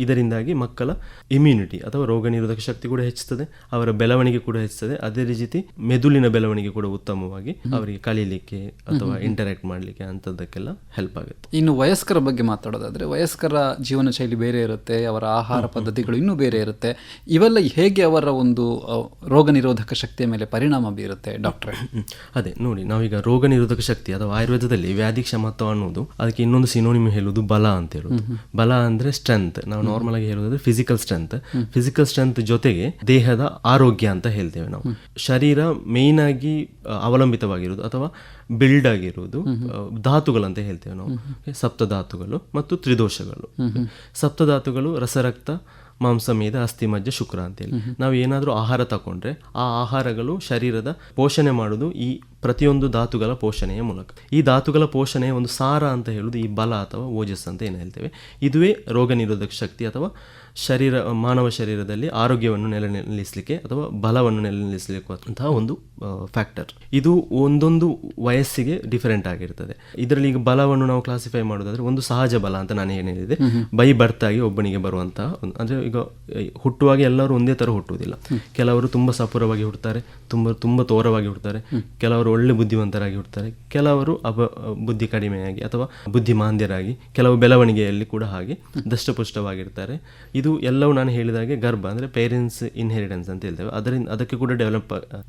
ಇದರಿಂದಾಗಿ ಮಕ್ಕಳ ಇಮ್ಯುನಿಟಿ ಅಥವಾ ರೋಗ ನಿರೋಧಕ ಶಕ್ತಿ ಕೂಡ ಹೆಚ್ಚುತ್ತದೆ, ಅವರ ಬೆಳವಣಿಗೆ ಕೂಡ ಹೆಚ್ಚುತ್ತದೆ. ಅದೇ ರೀತಿ ಮೆದುಳಿನ ಬೆಳವಣಿಗೆ ಕೂಡ ಉತ್ತಮವಾಗಿ ಅವರಿಗೆ ಕಲೀಲಿಕ್ಕೆ ಅಥವಾ ಇಂಟರಾಕ್ಟ್ ಮಾಡಲಿಕ್ಕೆ ಅಂತದಕ್ಕೆಲ್ಲ ಹೆಲ್ಪ್ ಆಗುತ್ತೆ. ಇನ್ನು ವಯಸ್ಕರ ಬಗ್ಗೆ ಮಾತಾಡೋದಾದ್ರೆ, ವಯಸ್ಕರ ಜೀವನ ಶೈಲಿ ಬೇರೆ ಇರುತ್ತೆ, ಅವರ ಆಹಾರ ಪದ್ಧತಿಗಳು ಇನ್ನೂ ಬೇರೆ ಇರುತ್ತೆ. ಇವೆಲ್ಲ ಹೇಗೆ ಅವರ ಒಂದು ರೋಗ ನಿರೋಧಕ ಶಕ್ತಿಯ ಮೇಲೆ ಪರಿಣಾಮ ಬೀರುತ್ತೆ ಡಾಕ್ಟ್ರೆ? ಅದೇ ನೋಡಿ, ನಾವೀಗ ರೋಗ ನಿರೋಧಕ ಶಕ್ತಿ ಅಥವಾ ಆಯುರ್ವೇದದಲ್ಲಿ ವ್ಯಾಧಿ ಕ್ಷಮತ್ವ ಅನ್ನೋದು ಅದಕ್ಕೆ ಇನ್ನೊಂದು ಸಿನೋನಿಮ್ ಹೇಳುವುದು ಬಲ ಅಂತ ಹೇಳುದು. ಬಲ ಅಂದ್ರೆ ಸ್ಟ್ರೆಂತ್. ನಾವು ನಾರ್ಮಲ್ ಆಗಿ ಹೇಳೋದಾದ್ರೆ ಫಿಸಿಕಲ್ ಸ್ಟ್ರೆಂತ್ ಜೊತೆಗೆ ದೇಹದ ಆರೋಗ್ಯ ಅಂತ ಹೇಳ್ತೇವೆ ನಾವು. ಶರೀರ ಮೇನ್ ಆಗಿ ಅವಲಂಬಿತವಾಗಿರುವುದು ಅಥವಾ ಬಿಲ್ಡ್ ಆಗಿರುವುದು ಧಾತುಗಳಂತ ಹೇಳ್ತೇವೆ ನಾವು. ಸಪ್ತಧಾತುಗಳು ಮತ್ತು ತ್ರಿದೋಷಗಳು. ಸಪ್ತಧಾತುಗಳು ರಸರಕ್ತ, ಮಾಂಸ, ಮೇದ, ಅಸ್ಥಿ, ಮಜ್ಜ, ಶುಕ್ರ ಅಂತೇಳಿ. ನಾವು ಏನಾದರೂ ಆಹಾರ ತಗೊಂಡ್ರೆ ಆ ಆಹಾರಗಳು ಶರೀರದ ಪೋಷಣೆ ಮಾಡುವುದು ಈ ಪ್ರತಿಯೊಂದು ಧಾತುಗಳ ಪೋಷಣೆಯ ಮೂಲಕ. ಈ ಧಾತುಗಳ ಪೋಷಣೆಯ ಒಂದು ಸಾರ ಅಂತ ಹೇಳುವುದು ಈ ಬಲ ಅಥವಾ ಓಜಸ್ ಅಂತ ಏನು ಹೇಳ್ತೇವೆ. ಇದುವೇ ರೋಗ ನಿರೋಧಕ ಶಕ್ತಿ ಅಥವಾ ಮಾನವ ಶರೀರದಲ್ಲಿ ಆರೋಗ್ಯವನ್ನು ನೆಲೆನಿಲ್ಲಿಸಲಿಕ್ಕೆ ಅಥವಾ ಬಲವನ್ನು ನೆಲೆನಿಲ್ಲಿಸಲಿಕ್ಕೆ ಅಂತಹ ಒಂದು ಫ್ಯಾಕ್ಟರ್. ಇದು ಒಂದೊಂದು ವಯಸ್ಸಿಗೆ ಡಿಫರೆಂಟ್ ಆಗಿರ್ತದೆ. ಇದರಲ್ಲಿ ಈಗ ಬಲವನ್ನು ನಾವು ಕ್ಲಾಸಿಫೈ ಮಾಡೋದಾದ್ರೆ, ಒಂದು ಸಹಜ ಬಲ ಅಂತ ನಾನು ಏನು ಹೇಳಿದೆ, ಬೈ ಬರ್ತ್ ಆಗಿ ಒಬ್ಬನಿಗೆ ಬರುವಂತಹ ಅಂದ್ರೆ ಈಗ ಹುಟ್ಟುವಾಗ ಎಲ್ಲರೂ ಒಂದೇ ತರ ಹುಟ್ಟುವುದಿಲ್ಲ. ಕೆಲವರು ತುಂಬಾ ಸಪೂರವಾಗಿ ಹುಟ್ಟುತ್ತಾರೆ, ತುಂಬಾ ತೋರವಾಗಿ ಹುಟ್ಟುತ್ತಾರೆ, ಕೆಲವರು ಒಳ್ಳೆ ಬುದ್ಧಿವಂತರಾಗಿ ಹುಟ್ಟುತ್ತಾರೆ, ಕೆಲವರು ಬುದ್ಧಿ ಕಡಿಮೆಯಾಗಿ ಅಥವಾ ಬುದ್ಧಿಮಾಂದ್ಯರಾಗಿ, ಕೆಲವು ಬೆಳವಣಿಗೆಯಲ್ಲಿ ಕೂಡ ಹಾಗೆ ದಷ್ಟಪುಷ್ಟವಾಗಿರ್ತಾರೆ. ಇದು ಎಲ್ಲವೂ ನಾನು ಹೇಳಿದಾಗೆ ಗರ್ಭ ಅಂದ್ರೆ ಪೇರೆಂಟ್ಸ್ ಇನ್ಹೆರಿಟೆನ್ಸ್ ಅಂತ ಹೇಳ್ತೇವೆ, ಅದಕ್ಕೆ ಕೂಡ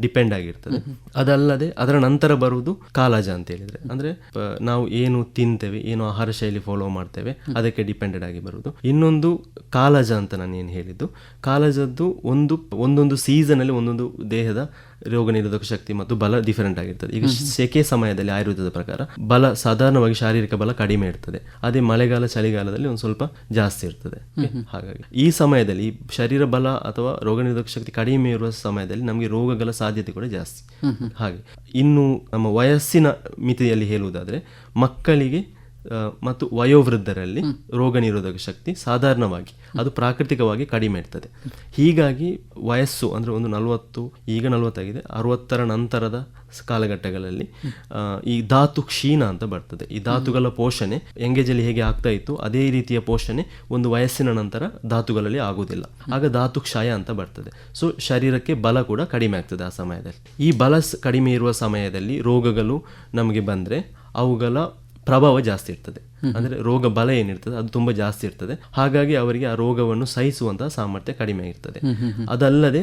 ಡಿಪೆಂಡ್ ಆಗಿರ್ತದೆ. ಅದಲ್ಲದೆ ಅದರ ನಂತರ ಬರುವುದು ಕಾಲಜ ಅಂತ ಹೇಳಿದ್ರೆ, ಅಂದ್ರೆ ನಾವು ಏನು ತಿಂತೇವೆ, ಏನು ಆಹಾರ ಶೈಲಿ ಫಾಲೋ ಮಾಡ್ತೇವೆ ಅದಕ್ಕೆ ಡಿಪೆಂಡೆಡ್ ಆಗಿ ಬರುವುದು. ಇನ್ನೊಂದು ಕಾಲಜ ಅಂತ ನಾನು ಏನು ಹೇಳಿದ್ದು, ಕಾಲಜದ್ದು ಒಂದೊಂದು ಸೀಸನ್ ಅಲ್ಲಿ ಒಂದೊಂದು ದೇಹದ ರೋಗ ನಿರೋಧಕ ಶಕ್ತಿ ಮತ್ತು ಬಲ ಡಿಫರೆಂಟ್ ಆಗಿರ್ತದೆ. ಈಗ ಸೆಕೆ ಸಮಯದಲ್ಲಿ ಆಯುರ್ವೇದದ ಪ್ರಕಾರ ಬಲ ಸಾಧಾರಣವಾಗಿ ಶಾರೀರಿಕ ಬಲ ಕಡಿಮೆ ಇರ್ತದೆ. ಅದೇ ಮಳೆಗಾಲ ಚಳಿಗಾಲದಲ್ಲಿ ಒಂದು ಸ್ವಲ್ಪ ಜಾಸ್ತಿ ಇರ್ತದೆ. ಹಾಗಾಗಿ ಈ ಸಮಯದಲ್ಲಿ ಶರೀರ ಬಲ ಅಥವಾ ರೋಗ ನಿರೋಧಕ ಶಕ್ತಿ ಕಡಿಮೆ ಇರುವ ಸಮಯದಲ್ಲಿ ನಮಗೆ ರೋಗಗಳ ಸಾಧ್ಯತೆ ಕೂಡ ಜಾಸ್ತಿ. ಹಾಗೆ ಇನ್ನು ನಮ್ಮ ವಯಸ್ಸಿನ ಮಿತಿಯಲ್ಲಿ ಹೇಳುವುದಾದ್ರೆ, ಮಕ್ಕಳಿಗೆ ಮತ್ತು ವಯೋವೃದ್ಧರಲ್ಲಿ ರೋಗ ನಿರೋಧಕ ಶಕ್ತಿ ಸಾಧಾರಣವಾಗಿ ಅದು ಪ್ರಾಕೃತಿಕವಾಗಿ ಕಡಿಮೆ ಇರ್ತದೆ. ಹೀಗಾಗಿ ವಯಸ್ಸು ಅಂದ್ರೆ ಒಂದು 40, ಈಗ 40 ಆಗಿದೆ, 60ರ ನಂತರದ ಕಾಲಘಟ್ಟಗಳಲ್ಲಿ ಈ ಧಾತು ಕ್ಷೀಣ ಅಂತ ಬರ್ತದೆ. ಈ ಧಾತುಗಳ ಪೋಷಣೆ ಎಂಗೇಜಲ್ಲಿ ಹೇಗೆ ಆಗ್ತಾ ಇತ್ತು ಅದೇ ರೀತಿಯ ಪೋಷಣೆ ಒಂದು ವಯಸ್ಸಿನ ನಂತರ ಧಾತುಗಳಲ್ಲಿ ಆಗುವುದಿಲ್ಲ. ಆಗ ಧಾತು ಕ್ಷಯ ಅಂತ ಬರ್ತದೆ. ಸೊ ಶರೀರಕ್ಕೆ ಬಲ ಕೂಡ ಕಡಿಮೆ ಆಗ್ತದೆ ಆ ಸಮಯದಲ್ಲಿ. ಈ ಬಲ ಕಡಿಮೆ ಇರುವ ಸಮಯದಲ್ಲಿ ರೋಗಗಳು ನಮಗೆ ಬಂದ್ರೆ ಅವುಗಳ ಪ್ರಭಾವ ಜಾಸ್ತಿ ಇರ್ತದೆ. ಅಂದ್ರೆ ರೋಗ ಬಲ ಏನಿರ್ತದೆ ಅದು ತುಂಬಾ ಜಾಸ್ತಿ ಇರ್ತದೆ. ಹಾಗಾಗಿ ಅವರಿಗೆ ಆ ರೋಗವನ್ನು ಸಹಿಸುವಂತಹ ಸಾಮರ್ಥ್ಯ ಕಡಿಮೆ ಇರ್ತದೆ. ಅದಲ್ಲದೆ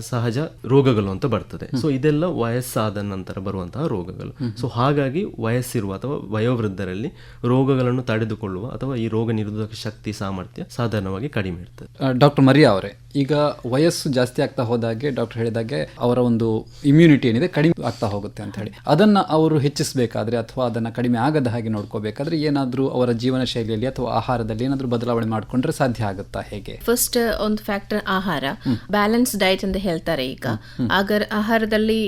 ಸಹಜ ರೋಗಗಳು ಅಂತ ಬರ್ತದೆ. ಸೊ ಇದೆಲ್ಲ ವಯಸ್ಸಾದ ನಂತರ ಬರುವಂತಹ ರೋಗಗಳು. ಸೊ ಹಾಗಾಗಿ ವಯಸ್ಸಿರುವ ಅಥವಾ ವಯೋವೃದ್ಧರಲ್ಲಿ ರೋಗಗಳನ್ನು ತಡೆದುಕೊಳ್ಳುವ ಅಥವಾ ಈ ರೋಗ ನಿರೋಧಕ ಶಕ್ತಿ ಸಾಮರ್ಥ್ಯ ಸಾಧಾರಣವಾಗಿ ಕಡಿಮೆ ಇರ್ತದೆ. ಡಾಕ್ಟರ್ ಮರಿಯಾ ಅವರೇ, ಈಗ ವಯಸ್ಸು ಜಾಸ್ತಿ ಆಗ್ತಾ ಹೋದಾಗೆ ಡಾಕ್ಟರ್ ಹೇಳಿದಾಗೆ ಅವರ ಒಂದು ಇಮ್ಯುನಿಟಿ ಏನಿದೆ ಕಡಿಮೆ ಆಗ್ತಾ ಹೋಗುತ್ತೆ ಅಂತ ಹೇಳಿ, ಅದನ್ನ ಅವರು ಹೆಚ್ಚಿಸಬೇಕಾದ್ರೆ ಅಥವಾ ಅದನ್ನ ಕಡಿಮೆ ಆಗದ ಹಾಗೆ ನೋಡ್ಕೋಬೇಕಾದ್ರೆ ಏನಾದ್ರೂ ಅವರ ಜೀವನ ಶೈಲಿಯಲ್ಲಿ ಅಥವಾ ಆಹಾರದಲ್ಲಿ ಏನಾದ್ರೂ ಬದಲಾವಣೆ ಮಾಡ್ಕೊಂಡ್ರೆ ಸಾಧ್ಯ ಆಗುತ್ತಾ? ಹೇಗೆ? ಫಸ್ಟ್ ಒಂದು ಫ್ಯಾಕ್ಟರ್ ಆಹಾರ, ಬ್ಯಾಲೆನ್ಸ್ ಡಯಟ್ ಅಂತ ಹೇಳ್ತಾರೆ. ಈಗ ಆಹಾರದಲ್ಲಿ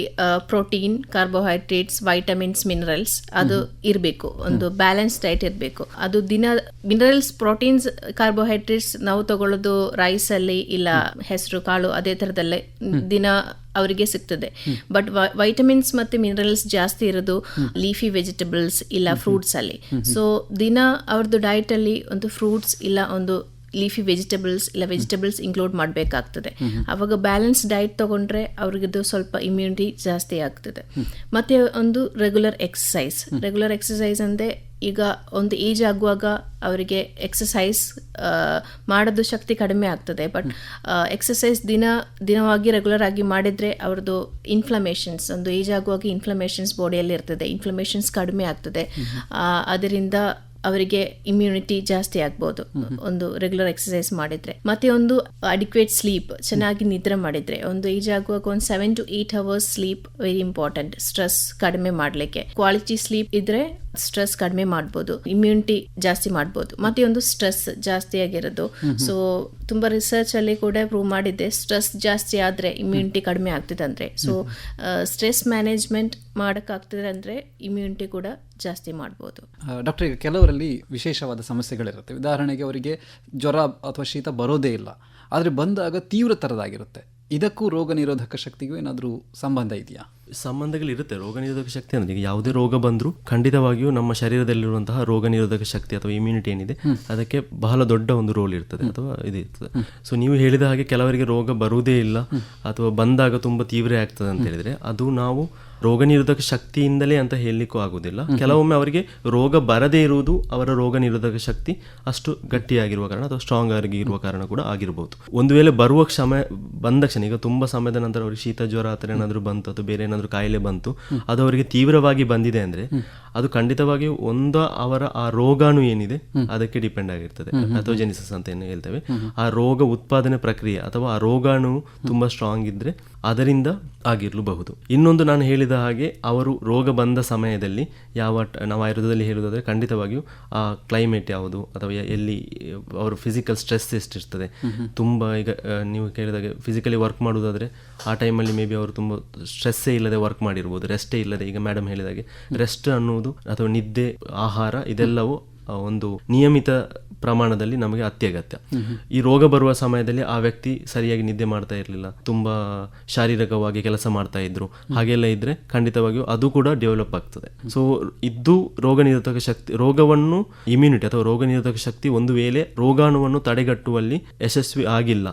ಪ್ರೋಟೀನ್, ಕಾರ್ಬೋಹೈಡ್ರೇಟ್ಸ್, ವೈಟಮಿನ್ಸ್, ಮಿನರಲ್ಸ್ ಅದು ಇರಬೇಕು. ಒಂದು ಬ್ಯಾಲೆನ್ಸ್ ಡಯಟ್ ಇರಬೇಕು. ಅದು ದಿನ ಮಿನರಲ್ಸ್, ಪ್ರೋಟೀನ್ಸ್, ಕಾರ್ಬೋಹೈಡ್ರೇಟ್ಸ್ ನಾವು ತಗೊಳ್ಳೋದು ರೈಸ್ ಅಲ್ಲಿ ಇಲ್ಲ ಹೆಸರು ಕಾಳು ಅದೇ ತರದಲ್ಲೇ ದಿನ ಅವರಿಗೆ ಸಿಗ್ತದೆ. ಬಟ್ ವೈಟಮಿನ್ಸ್ ಮತ್ತೆ ಮಿನರಲ್ಸ್ ಜಾಸ್ತಿ ಇರೋದು ಲೀಫಿ ವೆಜಿಟೇಬಲ್ಸ್ ಇಲ್ಲ ಫ್ರೂಟ್ಸ್ ಅಲ್ಲಿ. ಸೊ ದಿನ ಅವ್ರದ್ದು ಡಯಟ್ ಅಲ್ಲಿ ಒಂದು ಫ್ರೂಟ್ಸ್ ಇಲ್ಲ ಒಂದು ಲೀಫಿ ವೆಜಿಟೇಬಲ್ಸ್ ಇಲ್ಲ ವೆಜಿಟೇಬಲ್ಸ್ ಇನ್ಕ್ಲೂಡ್ ಮಾಡಬೇಕಾಗ್ತದೆ. ಅವಾಗ ಬ್ಯಾಲೆನ್ಸ್ ಡಯಟ್ ತಗೊಂಡ್ರೆ ಅವ್ರಿಗಿದು ಸ್ವಲ್ಪ ಇಮ್ಯುನಿಟಿ ಜಾಸ್ತಿ ಆಗ್ತದೆ. ಮತ್ತೆ ಒಂದು ರೆಗ್ಯುಲರ್ ಎಕ್ಸಸೈಸ್ ಅಂದ್ರೆ ಈಗ ಒಂದು ಏಜ್ ಆಗುವಾಗ ಅವರಿಗೆ ಎಕ್ಸಸೈಸ್ ಮಾಡೋದು ಶಕ್ತಿ ಕಡಿಮೆ ಆಗ್ತದೆ. ಬಟ್ ಎಕ್ಸಸೈಸ್ ದಿನವಾಗಿ ರೆಗ್ಯುಲರ್ ಆಗಿ ಮಾಡಿದರೆ ಅವ್ರದ್ದು ಇನ್ಫ್ಲಮೇಷನ್ಸ್, ಒಂದು ಏಜ್ ಆಗುವಾಗ ಇನ್ಫ್ಲಮೇಷನ್ಸ್ ಬಾಡಿಯಲ್ಲಿ ಇರ್ತದೆ, ಇನ್ಫ್ಲಮೇಷನ್ಸ್ ಕಡಿಮೆ ಆಗ್ತದೆ. ಅದರಿಂದ ಅವರಿಗೆ ಇಮ್ಯುನಿಟಿ ಜಾಸ್ತಿ ಆಗ್ಬೋದು ಒಂದು ರೆಗ್ಯುಲರ್ ಎಕ್ಸಸೈಸ್ ಮಾಡಿದ್ರೆ. ಮತ್ತೆ ಒಂದು ಅಡಿಕ್ವೇಟ್ ಸ್ಲೀಪ್, ಚೆನ್ನಾಗಿ ನಿದ್ರೆ ಮಾಡಿದ್ರೆ. ಒಂದು ಏಜ್ ಆಗುವಾಗ ಒಂದು 7 to 8 hours sleep very important, stress ಕಡಿಮೆ ಮಾಡಲಿಕ್ಕೆ. ಕ್ವಾಲಿಟಿ ಸ್ಲೀಪ್ ಇದ್ರೆ ಸ್ಟ್ರೆಸ್ ಕಡಿಮೆ ಮಾಡ್ಬೋದು, ಇಮ್ಯುನಿಟಿ ಜಾಸ್ತಿ ಮಾಡ್ಬೋದು. ಮತ್ತೆ ಒಂದು ಸ್ಟ್ರೆಸ್ ಜಾಸ್ತಿ ಆಗಿರೋದು, ಸೊ ತುಂಬಾ ರಿಸರ್ಚ್ ಅಲ್ಲಿ ಕೂಡ ಪ್ರೂವ್ ಮಾಡಿದೆ, ಸ್ಟ್ರೆಸ್ ಜಾಸ್ತಿ ಆದ್ರೆ ಇಮ್ಯುನಿಟಿ ಕಡಿಮೆ ಆಗ್ತದೆ ಅಂದ್ರೆ. ಸೊ ಸ್ಟ್ರೆಸ್ ಮ್ಯಾನೇಜ್ಮೆಂಟ್ ಮಾಡಕ್ಕಾಗ್ತದೆ ಅಂದ್ರೆ ಇಮ್ಯುನಿಟಿ ಕೂಡ ಜಾಸ್ತಿ ಮಾಡ್ಬೋದು. ಡಾಕ್ಟರ್, ಈಗ ಕೆಲವರಲ್ಲಿ ವಿಶೇಷವಾದ ಸಮಸ್ಯೆಗಳಿರುತ್ತೆ. ಉದಾಹರಣೆಗೆ ಅವರಿಗೆ ಜ್ವರ ಅಥವಾ ಶೀತ ಬರೋದೇ ಇಲ್ಲ, ಆದರೆ ಬಂದಾಗ ತೀವ್ರ ಥರದಾಗಿರುತ್ತೆ. ಇದಕ್ಕೂ ರೋಗ ನಿರೋಧಕ ಶಕ್ತಿಗೂ ಏನಾದರೂ ಸಂಬಂಧ ಇದೆಯಾ? ಸಂಬಂಧಗಳಿರುತ್ತೆ. ರೋಗ ನಿರೋಧಕ ಶಕ್ತಿ ಅಂದರೆ ಈಗ ಯಾವುದೇ ರೋಗ ಬಂದರೂ ಖಂಡಿತವಾಗಿಯೂ ನಮ್ಮ ಶರೀರದಲ್ಲಿರುವಂತಹ ರೋಗ ನಿರೋಧಕ ಶಕ್ತಿ ಅಥವಾ ಇಮ್ಯುನಿಟಿ ಏನಿದೆ ಅದಕ್ಕೆ ಬಹಳ ದೊಡ್ಡ ಒಂದು ರೋಲ್ ಇರ್ತದೆ ಅಥವಾ ಇದಿರ್ತದೆ. ಸೊ ನೀವು ಹೇಳಿದ ಹಾಗೆ ಕೆಲವರಿಗೆ ರೋಗ ಬರುವುದೇ ಇಲ್ಲ ಅಥವಾ ಬಂದಾಗ ತುಂಬ ತೀವ್ರ ಆಗ್ತದೆ ಅಂತ ಹೇಳಿದರೆ ಅದು ನಾವು ರೋಗ ನಿರೋಧಕ ಶಕ್ತಿಯಿಂದಲೇ ಅಂತ ಹೇಳಲಿಕ್ಕೂ ಆಗುವುದಿಲ್ಲ. ಕೆಲವೊಮ್ಮೆ ಅವರಿಗೆ ರೋಗ ಬರದೇ ಇರುವುದು ಅವರ ರೋಗ ನಿರೋಧಕ ಶಕ್ತಿ ಅಷ್ಟು ಗಟ್ಟಿಯಾಗಿರುವ ಕಾರಣ ಅಥವಾ ಸ್ಟ್ರಾಂಗ್ ಆಗಿ ಇರುವ ಕಾರಣ ಕೂಡ ಆಗಿರ್ಬೋದು. ಒಂದು ವೇಳೆ ಬರುವ ಬಂದ ಕ್ಷಣ, ಈಗ ತುಂಬ ಸಮಯದ ನಂತರ ಅವರಿಗೆ ಶೀತ ಜ್ವರ ಆ ಥರ ಏನಾದರೂ ಬಂತು ಅಥವಾ ಬೇರೆ ಏನಾದರೂ ಕಾಯಿಲೆ ಬಂತು, ಅದು ಅವರಿಗೆ ತೀವ್ರವಾಗಿ ಬಂದಿದೆ ಅಂದರೆ ಅದು ಖಂಡಿತವಾಗಿಯೂ ಅವರ ಆ ರೋಗಾಣು ಏನಿದೆ ಅದಕ್ಕೆ ಡಿಪೆಂಡ್ ಆಗಿರ್ತದೆ. ಅಥೋಜೆನಿಸಿಸ್ ಅಂತ ಏನು ಹೇಳ್ತೇವೆ, ಆ ರೋಗ ಉತ್ಪಾದನೆ ಪ್ರಕ್ರಿಯೆ ಅಥವಾ ಆ ರೋಗಾಣು ತುಂಬ ಸ್ಟ್ರಾಂಗ್ ಇದ್ರೆ ಅದರಿಂದ ಆಗಿರಲೂಬಹುದು. ಇನ್ನೊಂದು ನಾನು ಹೇಳಿದ ಹಾಗೆ ಅವರು ರೋಗ ಬಂದ ಸಮಯದಲ್ಲಿ ನಾವು ಆಯುರ್ವೇದದಲ್ಲಿ ಹೇಳುವುದಾದರೆ ಖಂಡಿತವಾಗಿಯೂ ಆ ಕ್ಲೈಮೇಟ್ ಯಾವುದು ಅಥವಾ ಎಲ್ಲಿ ಅವರು ಫಿಸಿಕಲ್ ಸ್ಟ್ರೆಸ್ ಎಷ್ಟಿರ್ತದೆ, ತುಂಬ ಈಗ ನೀವು ಕೇಳಿದಾಗೆ ಫಿಸಿಕಲಿ ವರ್ಕ್ ಮಾಡುವುದಾದರೆ ಆ ಟೈಮಲ್ಲಿ ಮೇ ಬಿ ಅವರು ತುಂಬ ಸ್ಟ್ರೆಸ್ಸೇ ಇಲ್ಲದೆ ವರ್ಕ್ ಮಾಡಿರ್ಬೋದು, ರೆಸ್ಟೇ ಇಲ್ಲದೆ. ಈಗ ಮೇಡಮ್ ಹೇಳಿದಾಗೆ ರೆಸ್ಟ್ ಅನ್ನುವುದು ಅಥವಾ ನಿದ್ದೆ, ಆಹಾರ ಇದೆಲ್ಲವೂ ಒಂದು ನಿಯಮಿತ ಪ್ರಮಾಣದಲ್ಲಿ ನಮಗೆ ಅತ್ಯಗತ್ಯ. ಈ ರೋಗ ಬರುವ ಸಮಯದಲ್ಲಿ ಆ ವ್ಯಕ್ತಿ ಸರಿಯಾಗಿ ನಿದ್ದೆ ಮಾಡ್ತಾ ಇರಲಿಲ್ಲ, ತುಂಬಾ ಶಾರೀರಿಕವಾಗಿ ಕೆಲಸ ಮಾಡ್ತಾ ಇದ್ರು, ಹಾಗೆಲ್ಲ ಇದ್ರೆ ಖಂಡಿತವಾಗಿಯೂ ಅದು ಕೂಡ ಡೆವಲಪ್ ಆಗ್ತದೆ. ಸೊ ಇದು ರೋಗ ನಿರೋಧಕ ಶಕ್ತಿ, ರೋಗವನ್ನು ಇಮ್ಯುನಿಟಿ ಅಥವಾ ರೋಗ ನಿರೋಧಕ ಶಕ್ತಿ ಒಂದು ವೇಳೆ ರೋಗಾಣುವನ್ನು ತಡೆಗಟ್ಟುವಲ್ಲಿ ಯಶಸ್ವಿ ಆಗಿಲ್ಲ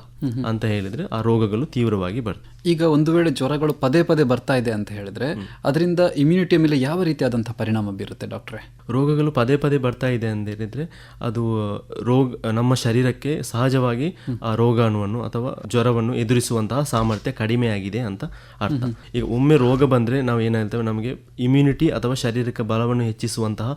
ಅಂತ ಹೇಳಿದ್ರೆ ಆ ರೋಗಗಳು ತೀವ್ರವಾಗಿ ಬರ್ತದೆ. ಈಗ ಒಂದು ವೇಳೆ ಜ್ವರಗಳು ಪದೇ ಪದೇ ಬರ್ತಾ ಇದೆ ಅಂತ ಹೇಳಿದ್ರೆ ಅದರಿಂದ ಇಮ್ಯುನಿಟಿ ಮೇಲೆ ಯಾವ ರೀತಿಯಾದಂತಹ ಪರಿಣಾಮ ಬೀರುತ್ತೆ ಡಾಕ್ಟ್ರೆ? ರೋಗಗಳು ಪದೇ ಪದೇ ಬರ್ತಾ ಇದೆ ಅಂತ ಹೇಳಿದ್ರೆ ಅದು ನಮ್ಮ ಶರೀರಕ್ಕೆ ಸಹಜವಾಗಿ ಆ ರೋಗಾಣುವನ್ನು ಅಥವಾ ಜ್ವರವನ್ನು ಎದುರಿಸುವಂತಹ ಸಾಮರ್ಥ್ಯ ಕಡಿಮೆ ಆಗಿದೆ ಅಂತ ಅರ್ಥ. ಈಗ ಒಮ್ಮೆ ರೋಗ ಬಂದ್ರೆ ನಾವು ಏನ್ ಹೇಳ್ತೇವೆ, ನಮಗೆ ಇಮ್ಯುನಿಟಿ ಅಥವಾ ಶಾರೀರಿಕ ಬಲವನ್ನು ಹೆಚ್ಚಿಸುವಂತಹ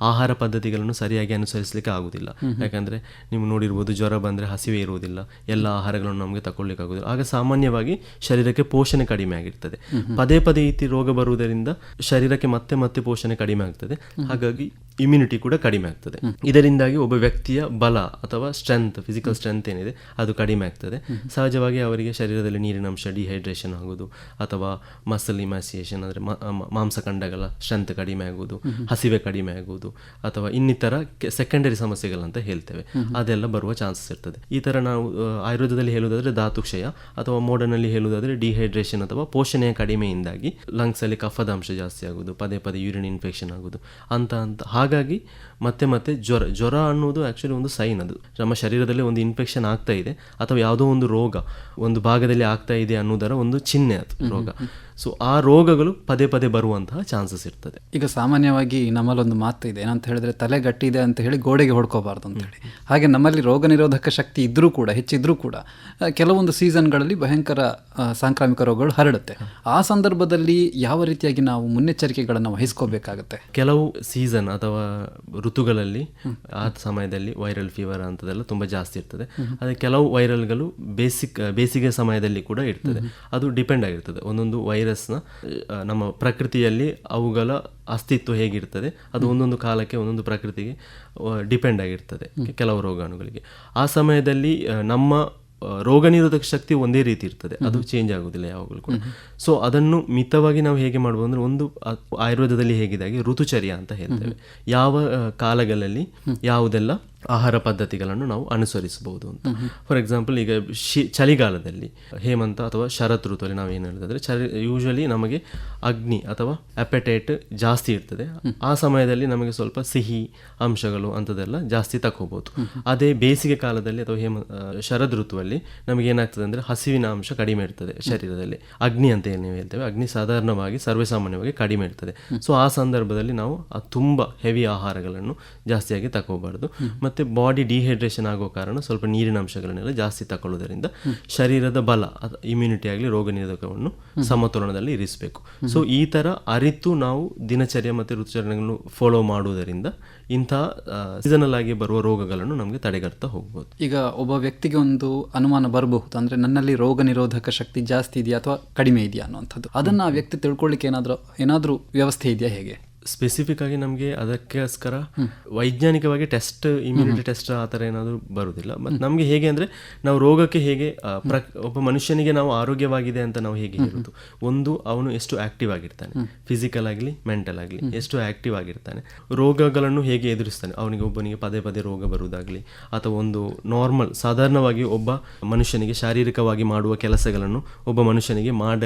ಆಹಾರ ಪದ್ಧತಿಗಳನ್ನು ಸರಿಯಾಗಿ ಅನುಸರಿಸಲಿಕ್ಕೆ ಆಗುದಿಲ್ಲ. ಯಾಕಂದ್ರೆ ನೀವು ನೋಡಿರ್ಬೋದು, ಜ್ವರ ಬಂದ್ರೆ ಹಸಿವೆ ಇರುವುದಿಲ್ಲ, ಎಲ್ಲ ಆಹಾರಗಳನ್ನು ನಮಗೆ ತಗೊಳ್ಳಿಕ್ಕೆ ಆಗುದಿಲ್ಲ. ಆಗ ಸಾಮಾನ್ಯವಾಗಿ ಶರೀರಕ್ಕೆ ಪೋಷಣೆ ಕಡಿಮೆ ಆಗಿರ್ತದೆ. ಪದೇ ಪದೇ ಈ ರೋಗ ಬರುವುದರಿಂದ ಶರೀರಕ್ಕೆ ಮತ್ತೆ ಮತ್ತೆ ಪೋಷಣೆ ಕಡಿಮೆ ಆಗ್ತದೆ, ಹಾಗಾಗಿ ಇಮ್ಯುನಿಟಿ ಕೂಡ ಕಡಿಮೆ ಆಗ್ತದೆ. ಇದರಿಂದಾಗಿ ಒಬ್ಬ ವ್ಯಕ್ತಿಯ ಬಲ ಅಥವಾ ಸ್ಟ್ರೆಂತ್, ಫಿಸಿಕಲ್ ಸ್ಟ್ರೆಂತ್ ಏನಿದೆ ಅದು ಕಡಿಮೆ ಆಗ್ತದೆ. ಸಹಜವಾಗಿ ಅವರಿಗೆ ಶರೀರದಲ್ಲಿ ನೀರಿನ ಅಂಶ, ಡಿಹೈಡ್ರೇಷನ್ ಆಗುವುದು ಅಥವಾ ಮಸಲ್ ಇಮ್ಯಾಸಿಯೇಷನ್ ಅಂದರೆ ಮಾಂಸಖಂಡಗಳ ಸ್ಟ್ರೆಂತ್ ಕಡಿಮೆ ಆಗುವುದು, ಹಸಿವೆ ಕಡಿಮೆ ಆಗುವುದು ಅಥವಾ ಇನ್ನಿತರ ಸೆಕೆಂಡರಿ ಸಮಸ್ಯೆಗಳಂತ ಹೇಳ್ತೇವೆ, ಅದೆಲ್ಲ ಬರುವ ಚಾನ್ಸಸ್ ಇರ್ತದೆ. ಈ ತರ ನಾವು ಆಯುರ್ವೇದದಲ್ಲಿ ಹೇಳುವುದಾದ್ರೆ ಧಾತುಕ್ಷಯ ಅಥವಾ ಮಾಡರ್ನ್ ಅಲ್ಲಿ ಹೇಳುವುದಾದ್ರೆ ಡಿಹೈಡ್ರೇಷನ್ ಅಥವಾ ಪೋಷಣೆಯ ಕಡಿಮೆಯಿಂದಾಗಿ ಲಂಗ್ಸ್ ಅಲ್ಲಿ ಕಫದ ಅಂಶ ಜಾಸ್ತಿ ಆಗುವುದು, ಪದೇ ಪದೇ ಯೂರಿನ್ ಇನ್ಫೆಕ್ಷನ್ ಆಗುವುದು ಅಂತ. ಹಾಗಾಗಿ ಮತ್ತೆ ಮತ್ತೆ ಜ್ವರ ಅನ್ನೋದು ಆಕ್ಚುಲಿ ಒಂದು ಸೈನ್. ಅದು ನಮ್ಮ ಶರೀರದಲ್ಲಿ ಒಂದು ಇನ್ಫೆಕ್ಷನ್ ಆಗ್ತಾ ಇದೆ ಅಥವಾ ಯಾವುದೋ ಒಂದು ರೋಗ ಒಂದು ಭಾಗದಲ್ಲಿ ಆಗ್ತಾ ಇದೆ ಅನ್ನೋದರ ಒಂದು ಚಿಹ್ನೆ ಅದು ರೋಗ. ಸೊ ಆ ರೋಗಗಳು ಪದೇ ಪದೇ ಬರುವಂತಹ ಚಾನ್ಸಸ್ ಇರ್ತದೆ. ಈಗ ಸಾಮಾನ್ಯವಾಗಿ ನಮ್ಮಲ್ಲೊಂದು ಮಾತು ಇದೆ, ಏನಂತ ಹೇಳಿದ್ರೆ ತಲೆ ಗಟ್ಟಿದೆ ಅಂತ ಹೇಳಿ ಗೋಡೆಗೆ ಹೊಡ್ಕೋಬಾರ್ದು ಅಂತ ಹೇಳಿ. ಹಾಗೆ ನಮ್ಮಲ್ಲಿ ರೋಗ ನಿರೋಧಕ ಶಕ್ತಿ ಇದ್ರೂ ಕೂಡ, ಹೆಚ್ಚಿದ್ರೂ ಕೂಡ ಕೆಲವೊಂದು ಸೀಸನ್ಗಳಲ್ಲಿ ಭಯಂಕರ ಸಾಂಕ್ರಾಮಿಕ ರೋಗಗಳು ಹರಡುತ್ತೆ. ಆ ಸಂದರ್ಭದಲ್ಲಿ ಯಾವ ರೀತಿಯಾಗಿ ನಾವು ಮುನ್ನೆಚ್ಚರಿಕೆಗಳನ್ನು ವಹಿಸ್ಕೋಬೇಕಾಗುತ್ತೆ? ಕೆಲವು ಸೀಸನ್ ಅಥವಾ ಋತುಗಳಲ್ಲಿ ಆ ಸಮಯದಲ್ಲಿ ವೈರಲ್ ಫೀವರ್ ಅಂತದೆಲ್ಲ ತುಂಬಾ ಜಾಸ್ತಿ ಇರ್ತದೆ. ಅದೇ ಕೆಲವು ವೈರಲ್ಗಳು ಬೇಸಿಗೆ ಸಮಯದಲ್ಲಿ ಕೂಡ ಇರ್ತದೆ. ಅದು ಡಿಪೆಂಡ್ ಆಗಿರ್ತದೆ. ಒಂದೊಂದು ವೈರಸ್ನ ನಮ್ಮ ಪ್ರಕೃತಿಯಲ್ಲಿ ಅವುಗಳ ಅಸ್ತಿತ್ವ ಹೇಗಿರ್ತದೆ ಅದು ಒಂದೊಂದು ಕಾಲಕ್ಕೆ ಒಂದೊಂದು ಪ್ರಕೃತಿಗೆ ಡಿಪೆಂಡ್ ಆಗಿರ್ತದೆ. ಕೆಲವು ರೋಗಾಣುಗಳಿಗೆ ಆ ಸಮಯದಲ್ಲಿ ನಮ್ಮ ರೋಗ ನಿರೋಧಕ ಶಕ್ತಿ ಒಂದೇ ರೀತಿ ಇರ್ತದೆ, ಅದು ಚೇಂಜ್ ಆಗುದಿಲ್ಲ ಯಾವಾಗಲೂ ಕೂಡ. ಸೊ ಅದನ್ನು ಮಿತವಾಗಿ ನಾವು ಹೇಗೆ ಮಾಡ್ಬೋದು ಅಂದ್ರೆ, ಒಂದು ಆಯುರ್ವೇದದಲ್ಲಿ ಹೇಗಿದಾಗೆ ಋತುಚರ್ಯ ಅಂತ ಹೇಳ್ತೇವೆ. ಯಾವ ಕಾಲಗಳಲ್ಲಿ ಯಾವುದೆಲ್ಲ ಆಹಾರ ಪದ್ಧತಿಗಳನ್ನು ನಾವು ಅನುಸರಿಸಬಹುದು ಅಂತ. ಫಾರ್ ಎಕ್ಸಾಂಪಲ್, ಈಗ ಚಳಿಗಾಲದಲ್ಲಿ ಹೇಮಂತ ಅಥವಾ ಶರತ್ ಋತುವಲ್ಲಿ ನಾವು ಏನು ಹೇಳಿದ್ರೆ ಯೂಶಲಿ ನಮಗೆ ಅಗ್ನಿ ಅಥವಾ ಅಪೆಟೈಟ್ ಜಾಸ್ತಿ ಇರ್ತದೆ. ಆ ಸಮಯದಲ್ಲಿ ನಮಗೆ ಸ್ವಲ್ಪ ಸಿಹಿ ಅಂಶಗಳು ಅಂಥದ್ದೆಲ್ಲ ಜಾಸ್ತಿ ತಗೋಬಹುದು. ಅದೇ ಬೇಸಿಗೆ ಕಾಲದಲ್ಲಿ ಅಥವಾ ಶರದ್ ಋತುವಲ್ಲಿ ನಮಗೆ ಏನಾಗ್ತದೆ ಅಂದರೆ ಹಸಿವಿನ ಅಂಶ ಕಡಿಮೆ ಇರ್ತದೆ ಶರೀರದಲ್ಲಿ. ಅಗ್ನಿ ಅಂತ ಏನು ನೀವು ಹೇಳ್ತೇವೆ, ಅಗ್ನಿ ಸಾಧಾರಣವಾಗಿ ಸರ್ವೇಸಾಮಾನ್ಯವಾಗಿ ಕಡಿಮೆ ಇರ್ತದೆ. ಸೊ ಆ ಸಂದರ್ಭದಲ್ಲಿ ನಾವು ತುಂಬ ಹೆವಿ ಆಹಾರಗಳನ್ನು ಜಾಸ್ತಿಯಾಗಿ ತಗೋಬಾರ್ದು. ಮತ್ತು ಬಾಡಿ ಡಿಹೈಡ್ರೇಷನ್ ಆಗೋ ಕಾರಣ ಸ್ವಲ್ಪ ನೀರಿನ ಅಂಶಗಳನ್ನೆಲ್ಲ ಜಾಸ್ತಿ ತಗೊಳ್ಳೋದ್ರಿಂದ ಶರೀರದ ಬಲ, ಇಮ್ಯುನಿಟಿ ಆಗಲಿ, ರೋಗ ನಿರೋಧಕವನ್ನು ಸಮತೋಲನದಲ್ಲಿ ಇರಿಸಬೇಕು. ಸೊ ಈ ಥರ ಅರಿತು ನಾವು ದಿನಚರ್ಯ ಮತ್ತು ಋತುಚರಣೆಗಳನ್ನು ಫಾಲೋ ಮಾಡುವುದರಿಂದ ಇಂತಹ ಸೀಸನಲ್ ಆಗಿ ಬರುವ ರೋಗಗಳನ್ನು ನಮಗೆ ತಡೆಗಟ್ತಾ ಹೋಗ್ಬೋದು. ಈಗ ಒಬ್ಬ ವ್ಯಕ್ತಿಗೆ ಒಂದು ಅನುಮಾನ ಬರಬಹುದು, ಅಂದರೆ ನನ್ನಲ್ಲಿ ರೋಗ ನಿರೋಧಕ ಶಕ್ತಿ ಜಾಸ್ತಿ ಇದೆಯಾ ಅಥವಾ ಕಡಿಮೆ ಇದೆಯಾ ಅನ್ನುವಂಥದ್ದು. ಅದನ್ನು ಆ ವ್ಯಕ್ತಿ ತಿಳ್ಕೊಳ್ಳಿಕ್ಕೆ ಏನಾದರೂ ವ್ಯವಸ್ಥೆ ಇದೆಯಾ, ಹೇಗೆ? ಸ್ಪೆಸಿಫಿಕ್ ಆಗಿ ನಮಗೆ ಅದಕ್ಕೋಸ್ಕರ ವೈಜ್ಞಾನಿಕವಾಗಿ ಟೆಸ್ಟ್, ಇಮ್ಯುನಿಟಿ ಟೆಸ್ಟ್ ಆ ಥರ ಏನಾದರೂ ಬರುವುದಿಲ್ಲ. ಬಟ್ ನಮಗೆ ಹೇಗೆ ಅಂದರೆ ನಾವು ರೋಗಕ್ಕೆ ಹೇಗೆ ಒಬ್ಬ ಮನುಷ್ಯನಿಗೆ ನಾವು ಆರೋಗ್ಯವಾಗಿದೆ ಅಂತ ನಾವು ಹೇಗೆ ಹೇಳೋದು, ಒಂದು ಅವನು ಎಷ್ಟು ಆಕ್ಟಿವ್ ಆಗಿರ್ತಾನೆ, ಫಿಸಿಕಲ್ ಆಗಲಿ ಮೆಂಟಲ್ ಆಗಲಿ ಎಷ್ಟು ಆಕ್ಟಿವ್ ಆಗಿರ್ತಾನೆ, ರೋಗಗಳನ್ನು ಹೇಗೆ ಎದುರಿಸ್ತಾನೆ. ಅವನಿಗೆ ಒಬ್ಬನಿಗೆ ಪದೇ ಪದೇ ರೋಗ ಬರುವುದಾಗಲಿ ಅಥವಾ ಒಂದು ನಾರ್ಮಲ್ ಸಾಧಾರಣವಾಗಿ ಒಬ್ಬ ಮನುಷ್ಯನಿಗೆ ಶಾರೀರಿಕವಾಗಿ ಮಾಡುವ ಕೆಲಸಗಳನ್ನು ಒಬ್ಬ ಮನುಷ್ಯನಿಗೆ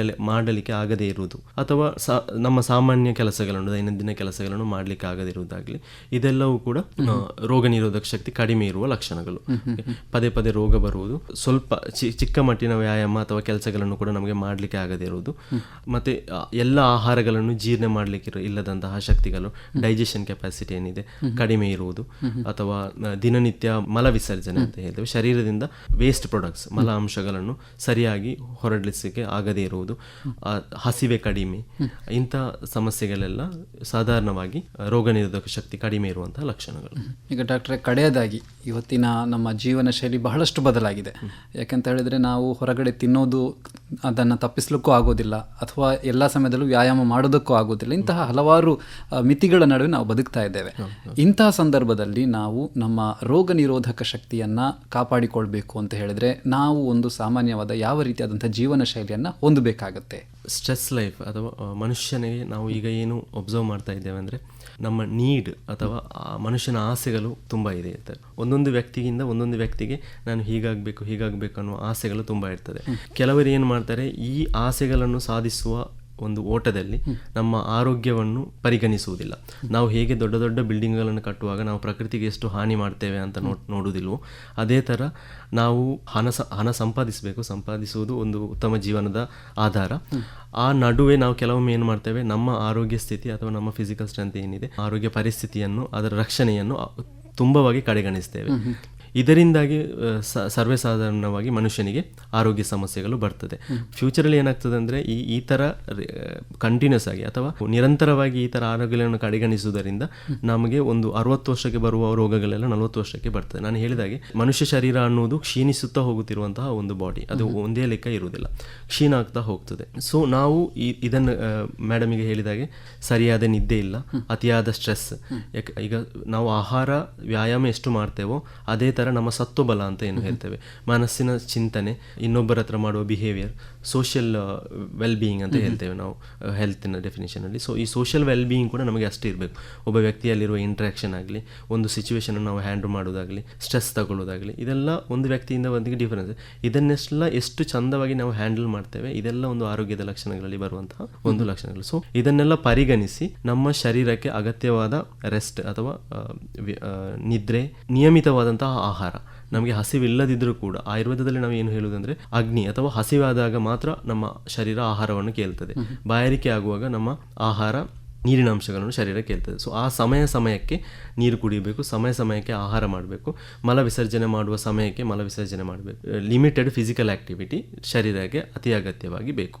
ಮಾಡಲಿಕ್ಕೆ ಆಗದೇ ಇರುವುದು, ಅಥವಾ ನಮ್ಮ ಸಾಮಾನ್ಯ ಕೆಲಸಗಳನ್ನು, ದೈನಂದಿನ ಕೆಲಸಗಳನ್ನು ಮಾಡಲಿಕ್ಕೆ ಆಗದಿರುವುದಾಗಲಿ, ಇದೆಲ್ಲವೂ ಕೂಡ ರೋಗ ನಿರೋಧಕ ಶಕ್ತಿ ಕಡಿಮೆ ಇರುವ ಲಕ್ಷಣಗಳು. ಪದೇ ಪದೇ ರೋಗ ಬರುವುದು, ಸ್ವಲ್ಪ ಚಿಕ್ಕ ಮಟ್ಟಿನ ವ್ಯಾಯಾಮ ಅಥವಾ ಕೆಲಸಗಳನ್ನು ಕೂಡ ನಮಗೆ ಮಾಡಲಿಕ್ಕೆ ಆಗದಿರುವುದು, ಮತ್ತೆ ಎಲ್ಲ ಆಹಾರಗಳನ್ನು ಜೀರ್ಣ ಮಾಡಲಿಕ್ಕೆ ಇಲ್ಲದಂತಹ ಶಕ್ತಿಗಳು, ಡೈಜೆಷನ್ ಕೆಪಾಸಿಟಿ ಏನಿದೆ ಕಡಿಮೆ ಇರುವುದು, ಅಥವಾ ದಿನನಿತ್ಯ ಮಲ ವಿಸರ್ಜನೆ ಅಂತ ಹೇಳ್ತೇವೆ, ಶರೀರದಿಂದ ವೇಸ್ಟ್ ಪ್ರಾಡಕ್ಟ್ಸ್, ಮಲ ಅಂಶಗಳನ್ನು ಸರಿಯಾಗಿ ಹೊರಡಿಸಲಿಕ್ಕೆ ಆಗದೇ ಇರುವುದು, ಹಸಿವೆ ಕಡಿಮೆ, ಇಂಥ ಸಮಸ್ಯೆಗಳೆಲ್ಲ ಸಾಧಾರಣವಾಗಿ ರೋಗ ನಿರೋಧಕ ಶಕ್ತಿ ಕಡಿಮೆ ಇರುವಂತಹ ಲಕ್ಷಣಗಳು. ಈಗ ಡಾಕ್ಟ್ರೆ, ಕಡೆಯದಾಗಿ ಇವತ್ತಿನ ನಮ್ಮ ಜೀವನ ಶೈಲಿ ಬಹಳಷ್ಟು ಬದಲಾಗಿದೆ. ಯಾಕೆಂತ ಹೇಳಿದ್ರೆ ನಾವು ಹೊರಗಡೆ ತಿನ್ನೋದು ಅದನ್ನು ತಪ್ಪಿಸ್ಲಿಕ್ಕೂ ಆಗೋದಿಲ್ಲ, ಅಥವಾ ಎಲ್ಲ ಸಮಯದಲ್ಲೂ ವ್ಯಾಯಾಮ ಮಾಡೋದಕ್ಕೂ ಆಗೋದಿಲ್ಲ. ಇಂತಹ ಹಲವಾರು ಮಿತಿಗಳ ನಡುವೆ ನಾವು ಬದುಕ್ತಾ ಇದ್ದೇವೆ. ಇಂತಹ ಸಂದರ್ಭದಲ್ಲಿ ನಾವು ನಮ್ಮ ರೋಗ ನಿರೋಧಕ ಶಕ್ತಿಯನ್ನು ಕಾಪಾಡಿಕೊಳ್ಬೇಕು ಅಂತ ಹೇಳಿದ್ರೆ ನಾವು ಒಂದು ಸಾಮಾನ್ಯವಾದ ಯಾವ ರೀತಿಯಾದಂಥ ಜೀವನ ಶೈಲಿಯನ್ನು ಹೊಂದಬೇಕಾಗತ್ತೆ? ಸ್ಟ್ರೆಸ್ ಲೈಫ್ ಅಥವಾ ಮನುಷ್ಯನಿಗೆ ನಾವು ಈಗ ಏನು ಒಬ್ಸರ್ವ್ ಮಾಡ್ತಾ ಇದ್ದೇವೆ ಅಂದರೆ ನಮ್ಮ ನೀಡ್ ಅಥವಾ ಮನುಷ್ಯನ ಆಸೆಗಳು ತುಂಬ ಇದೆ ಇರ್ತದೆ. ಒಂದೊಂದು ವ್ಯಕ್ತಿಗೆ ನಾನು ಹೀಗಾಗಬೇಕು ಅನ್ನೋ ಆಸೆಗಳು ತುಂಬ ಇರ್ತದೆ. ಕೆಲವರು ಏನು ಮಾಡ್ತಾರೆ, ಈ ಆಸೆಗಳನ್ನು ಸಾಧಿಸುವ ಒಂದು ಓಟದಲ್ಲಿ ನಮ್ಮ ಆರೋಗ್ಯವನ್ನು ಪರಿಗಣಿಸುವುದಿಲ್ಲ. ನಾವು ಹೇಗೆ ದೊಡ್ಡ ದೊಡ್ಡ ಬಿಲ್ಡಿಂಗ್ಗಳನ್ನು ಕಟ್ಟುವಾಗ ನಾವು ಪ್ರಕೃತಿಗೆ ಎಷ್ಟು ಹಾನಿ ಮಾಡ್ತೇವೆ ಅಂತ ನೋಡುವುದಿಲ್ವೋ, ಅದೇ ಥರ ನಾವು ಹಣ ಸಂಪಾದಿಸುವುದು ಒಂದು ಉತ್ತಮ ಜೀವನದ ಆಧಾರ. ಆ ನಡುವೆ ನಾವು ಕೆಲವೊಮ್ಮೆ ಏನು ಮಾಡ್ತೇವೆ, ನಮ್ಮ ಆರೋಗ್ಯ ಸ್ಥಿತಿ ಅಥವಾ ನಮ್ಮ ಫಿಸಿಕಲ್ ಸ್ಟ್ರೆಂತ್ ಏನಿದೆ, ಆರೋಗ್ಯ ಪರಿಸ್ಥಿತಿಯನ್ನು, ಅದರ ರಕ್ಷಣೆಯನ್ನು ತುಂಬವಾಗಿ ಕಡೆಗಣಿಸ್ತೇವೆ. ಇದರಿಂದಾಗಿ ಸರ್ವೇಸಾಧಾರಣವಾಗಿ ಮನುಷ್ಯನಿಗೆ ಆರೋಗ್ಯ ಸಮಸ್ಯೆಗಳು ಬರ್ತದೆ. ಫ್ಯೂಚರಲ್ಲಿ ಏನಾಗ್ತದೆ ಅಂದರೆ ಈ ಥರ ಕಂಟಿನ್ಯೂಸ್ ಆಗಿ ಅಥವಾ ನಿರಂತರವಾಗಿ ಈ ಥರ ಆರೋಗ್ಯಗಳನ್ನು ಕಡೆಗಣಿಸುವುದರಿಂದ ನಮಗೆ ಒಂದು 60 ವರ್ಷಕ್ಕೆ ಬರುವ ರೋಗಗಳೆಲ್ಲ 40 ವರ್ಷಕ್ಕೆ ಬರ್ತದೆ. ನಾನು ಹೇಳಿದಾಗೆ ಮನುಷ್ಯ ಶರೀರ ಅನ್ನುವುದು ಕ್ಷೀಣಿಸುತ್ತಾ ಹೋಗುತ್ತಿರುವಂತಹ ಒಂದು ಬಾಡಿ, ಅದು ಒಂದೇ ಲೆಕ್ಕ ಇರುವುದಿಲ್ಲ, ಕ್ಷೀಣ ಆಗ್ತಾ ಹೋಗ್ತದೆ. ಸೊ ನಾವು ಇದನ್ನು ಮೇಡಮಿಗೆ ಹೇಳಿದಾಗೆ ಸರಿಯಾದ ನಿದ್ದೆ ಇಲ್ಲ, ಅತಿಯಾದ ಸ್ಟ್ರೆಸ್. ಈಗ ನಾವು ಆಹಾರ ವ್ಯಾಯಾಮ ಎಷ್ಟು ಮಾಡ್ತೇವೋ ಅದೇ ಥರ ನಮ್ಮ ಸತ್ವಬಲ ಅಂತ ಏನು ಹೇಳ್ತೇವೆ, ಮನಸ್ಸಿನ ಚಿಂತನೆ, ಇನ್ನೊಬ್ಬರ ಹತ್ರ ಮಾಡುವ ಬಿಹೇವಿಯರ್, ಸೋಷಿಯಲ್ ವೆಲ್ ಬೀಯಿಂಗ್ ಅಂತ ಹೇಳ್ತೇವೆ ನಾವು ಹೆಲ್ತಿನ ಡೆಫಿನೇಷನಲ್ಲಿ. ಸೊ ಈ ಸೋಷಿಯಲ್ ವೆಲ್ ಬೀಯಿಂಗ್ ಕೂಡ ನಮಗೆ ಅಷ್ಟೇ ಇರಬೇಕು. ಒಬ್ಬ ವ್ಯಕ್ತಿಯಲ್ಲಿರುವ ಇಂಟ್ರಾಕ್ಷನ್ ಆಗಲಿ, ಒಂದು ಸಿಚುವೇಶನ್ ನಾವು ಹ್ಯಾಂಡಲ್ ಮಾಡೋದಾಗಲಿ, ಸ್ಟ್ರೆಸ್ ತಗೊಳ್ಳೋದಾಗಲಿ, ಇದೆಲ್ಲ ಒಂದು ವ್ಯಕ್ತಿಯಿಂದ ಒಂದಿಗೆ ಡಿಫರೆನ್ಸ್. ಇದನ್ನೆಲ್ಲ ಎಷ್ಟು ಚಂದವಾಗಿ ನಾವು ಹ್ಯಾಂಡಲ್ ಮಾಡ್ತೇವೆ, ಇದೆಲ್ಲ ಒಂದು ಆರೋಗ್ಯದ ಲಕ್ಷಣಗಳಲ್ಲಿ ಬರುವಂತಹ ಒಂದು ಲಕ್ಷಣಗಳು. ಸೊ ಇದನ್ನೆಲ್ಲ ಪರಿಗಣಿಸಿ ನಮ್ಮ ಶರೀರಕ್ಕೆ ಅಗತ್ಯವಾದ ರೆಸ್ಟ್ ಅಥವಾ ನಿದ್ರೆ, ನಿಯಮಿತವಾದಂತಹ ಆಹಾರ, ನಮಗೆ ಹಸಿವಿಲ್ಲದಿದ್ದರೂ ಕೂಡ ಆಯುರ್ವೇದದಲ್ಲಿ ನಾವು ಏನು ಹೇಳುವುದಂದ್ರೆ ಅಗ್ನಿ ಅಥವಾ ಹಸಿವಾದಾಗ ಮಾತ್ರ ನಮ್ಮ ಶರೀರ ಆಹಾರವನ್ನು ಕೇಳ್ತದೆ. ಬಾಯಾರಿಕೆ ಆಗುವಾಗ ನಮ್ಮ ಆಹಾರ ನೀರಿನ ಅಂಶಗಳನ್ನು ಶರೀರ ಕೇಳ್ತದೆ. ಸೊ ಆ ಸಮಯಕ್ಕೆ ನೀರು ಕುಡಿಯಬೇಕು, ಸಮಯಕ್ಕೆ ಆಹಾರ ಮಾಡಬೇಕು, ಮಲ ವಿಸರ್ಜನೆ ಮಾಡುವ ಸಮಯಕ್ಕೆ ಮಲ ವಿಸರ್ಜನೆ ಮಾಡಬೇಕು. ಲಿಮಿಟೆಡ್ ಫಿಸಿಕಲ್ ಆಕ್ಟಿವಿಟಿ ಶರೀರಕ್ಕೆ ಅತಿ ಅಗತ್ಯವಾಗಿ ಬೇಕು.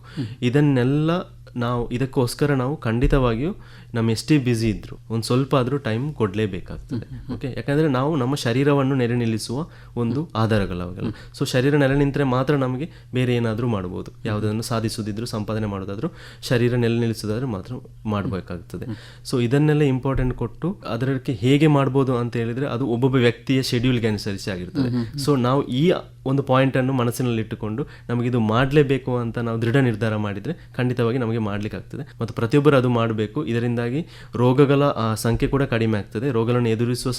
ಇದಕ್ಕೋಸ್ಕರ ನಾವು ಖಂಡಿತವಾಗಿಯೂ ನಮ್ಮ ಎಷ್ಟೇ ಬ್ಯುಸಿ ಇದ್ದರೂ ಒಂದು ಸ್ವಲ್ಪ ಆದರೂ ಟೈಮ್ ಕೊಡಲೇಬೇಕಾಗ್ತದೆ. ಓಕೆ, ಯಾಕಂದರೆ ನಾವು ನಮ್ಮ ಶರೀರವನ್ನು ನೆಲೆ ನಿಲ್ಲಿಸುವ ಒಂದು ಆಧಾರಗಳಾಗಲ್ಲ. ಸೊ ಶರೀರ ನೆಲೆ ನಿಂತರೆ ಮಾತ್ರ ನಮಗೆ ಬೇರೆ ಏನಾದರೂ ಮಾಡ್ಬೋದು. ಯಾವುದನ್ನು ಸಾಧಿಸೋದಿದ್ರು, ಸಂಪಾದನೆ ಮಾಡೋದಾದರೂ, ಶರೀರ ನೆಲೆ ನಿಲ್ಲಿಸೋದಾದ್ರೂ ಮಾತ್ರ ಮಾಡಬೇಕಾಗ್ತದೆ. ಸೊ ಇದನ್ನೆಲ್ಲ ಇಂಪಾರ್ಟೆಂಟ್ ಕೊಟ್ಟು ಅದಕ್ಕೆ ಹೇಗೆ ಮಾಡ್ಬೋದು ಅಂತ ಹೇಳಿದರೆ ಅದು ಒಬ್ಬೊಬ್ಬ ವ್ಯಕ್ತಿಯ ಶೆಡ್ಯೂಲ್ಗೆ ಅನುಸರಿಸಿ ಆಗಿರ್ತದೆ. ಸೊ ನಾವು ಈ ಒಂದು ಪಾಯಿಂಟನ್ನು ಮನಸ್ಸಿನಲ್ಲಿಟ್ಟುಕೊಂಡು ನಮಗಿದು ಮಾಡಲೇಬೇಕು ಅಂತ ನಾವು ದೃಢ ನಿರ್ಧಾರ ಮಾಡಿದರೆ ಖಂಡಿತವಾಗಿ ನಮಗೆ ಮಾಡಲಿಕ್ಕೆ ಆಗ್ತದೆ. ಮತ್ತು ಪ್ರತಿಯೊಬ್ಬರು ಅದು ಮಾಡಬೇಕು. ಇದರಿಂದಾಗಿ ರೋಗಗಳ ಸಂಖ್ಯೆ ಕೂಡ ಕಡಿಮೆ ಆಗ್ತದೆ, ರೋಗಗಳನ್ನು ಎದುರಿಸುವ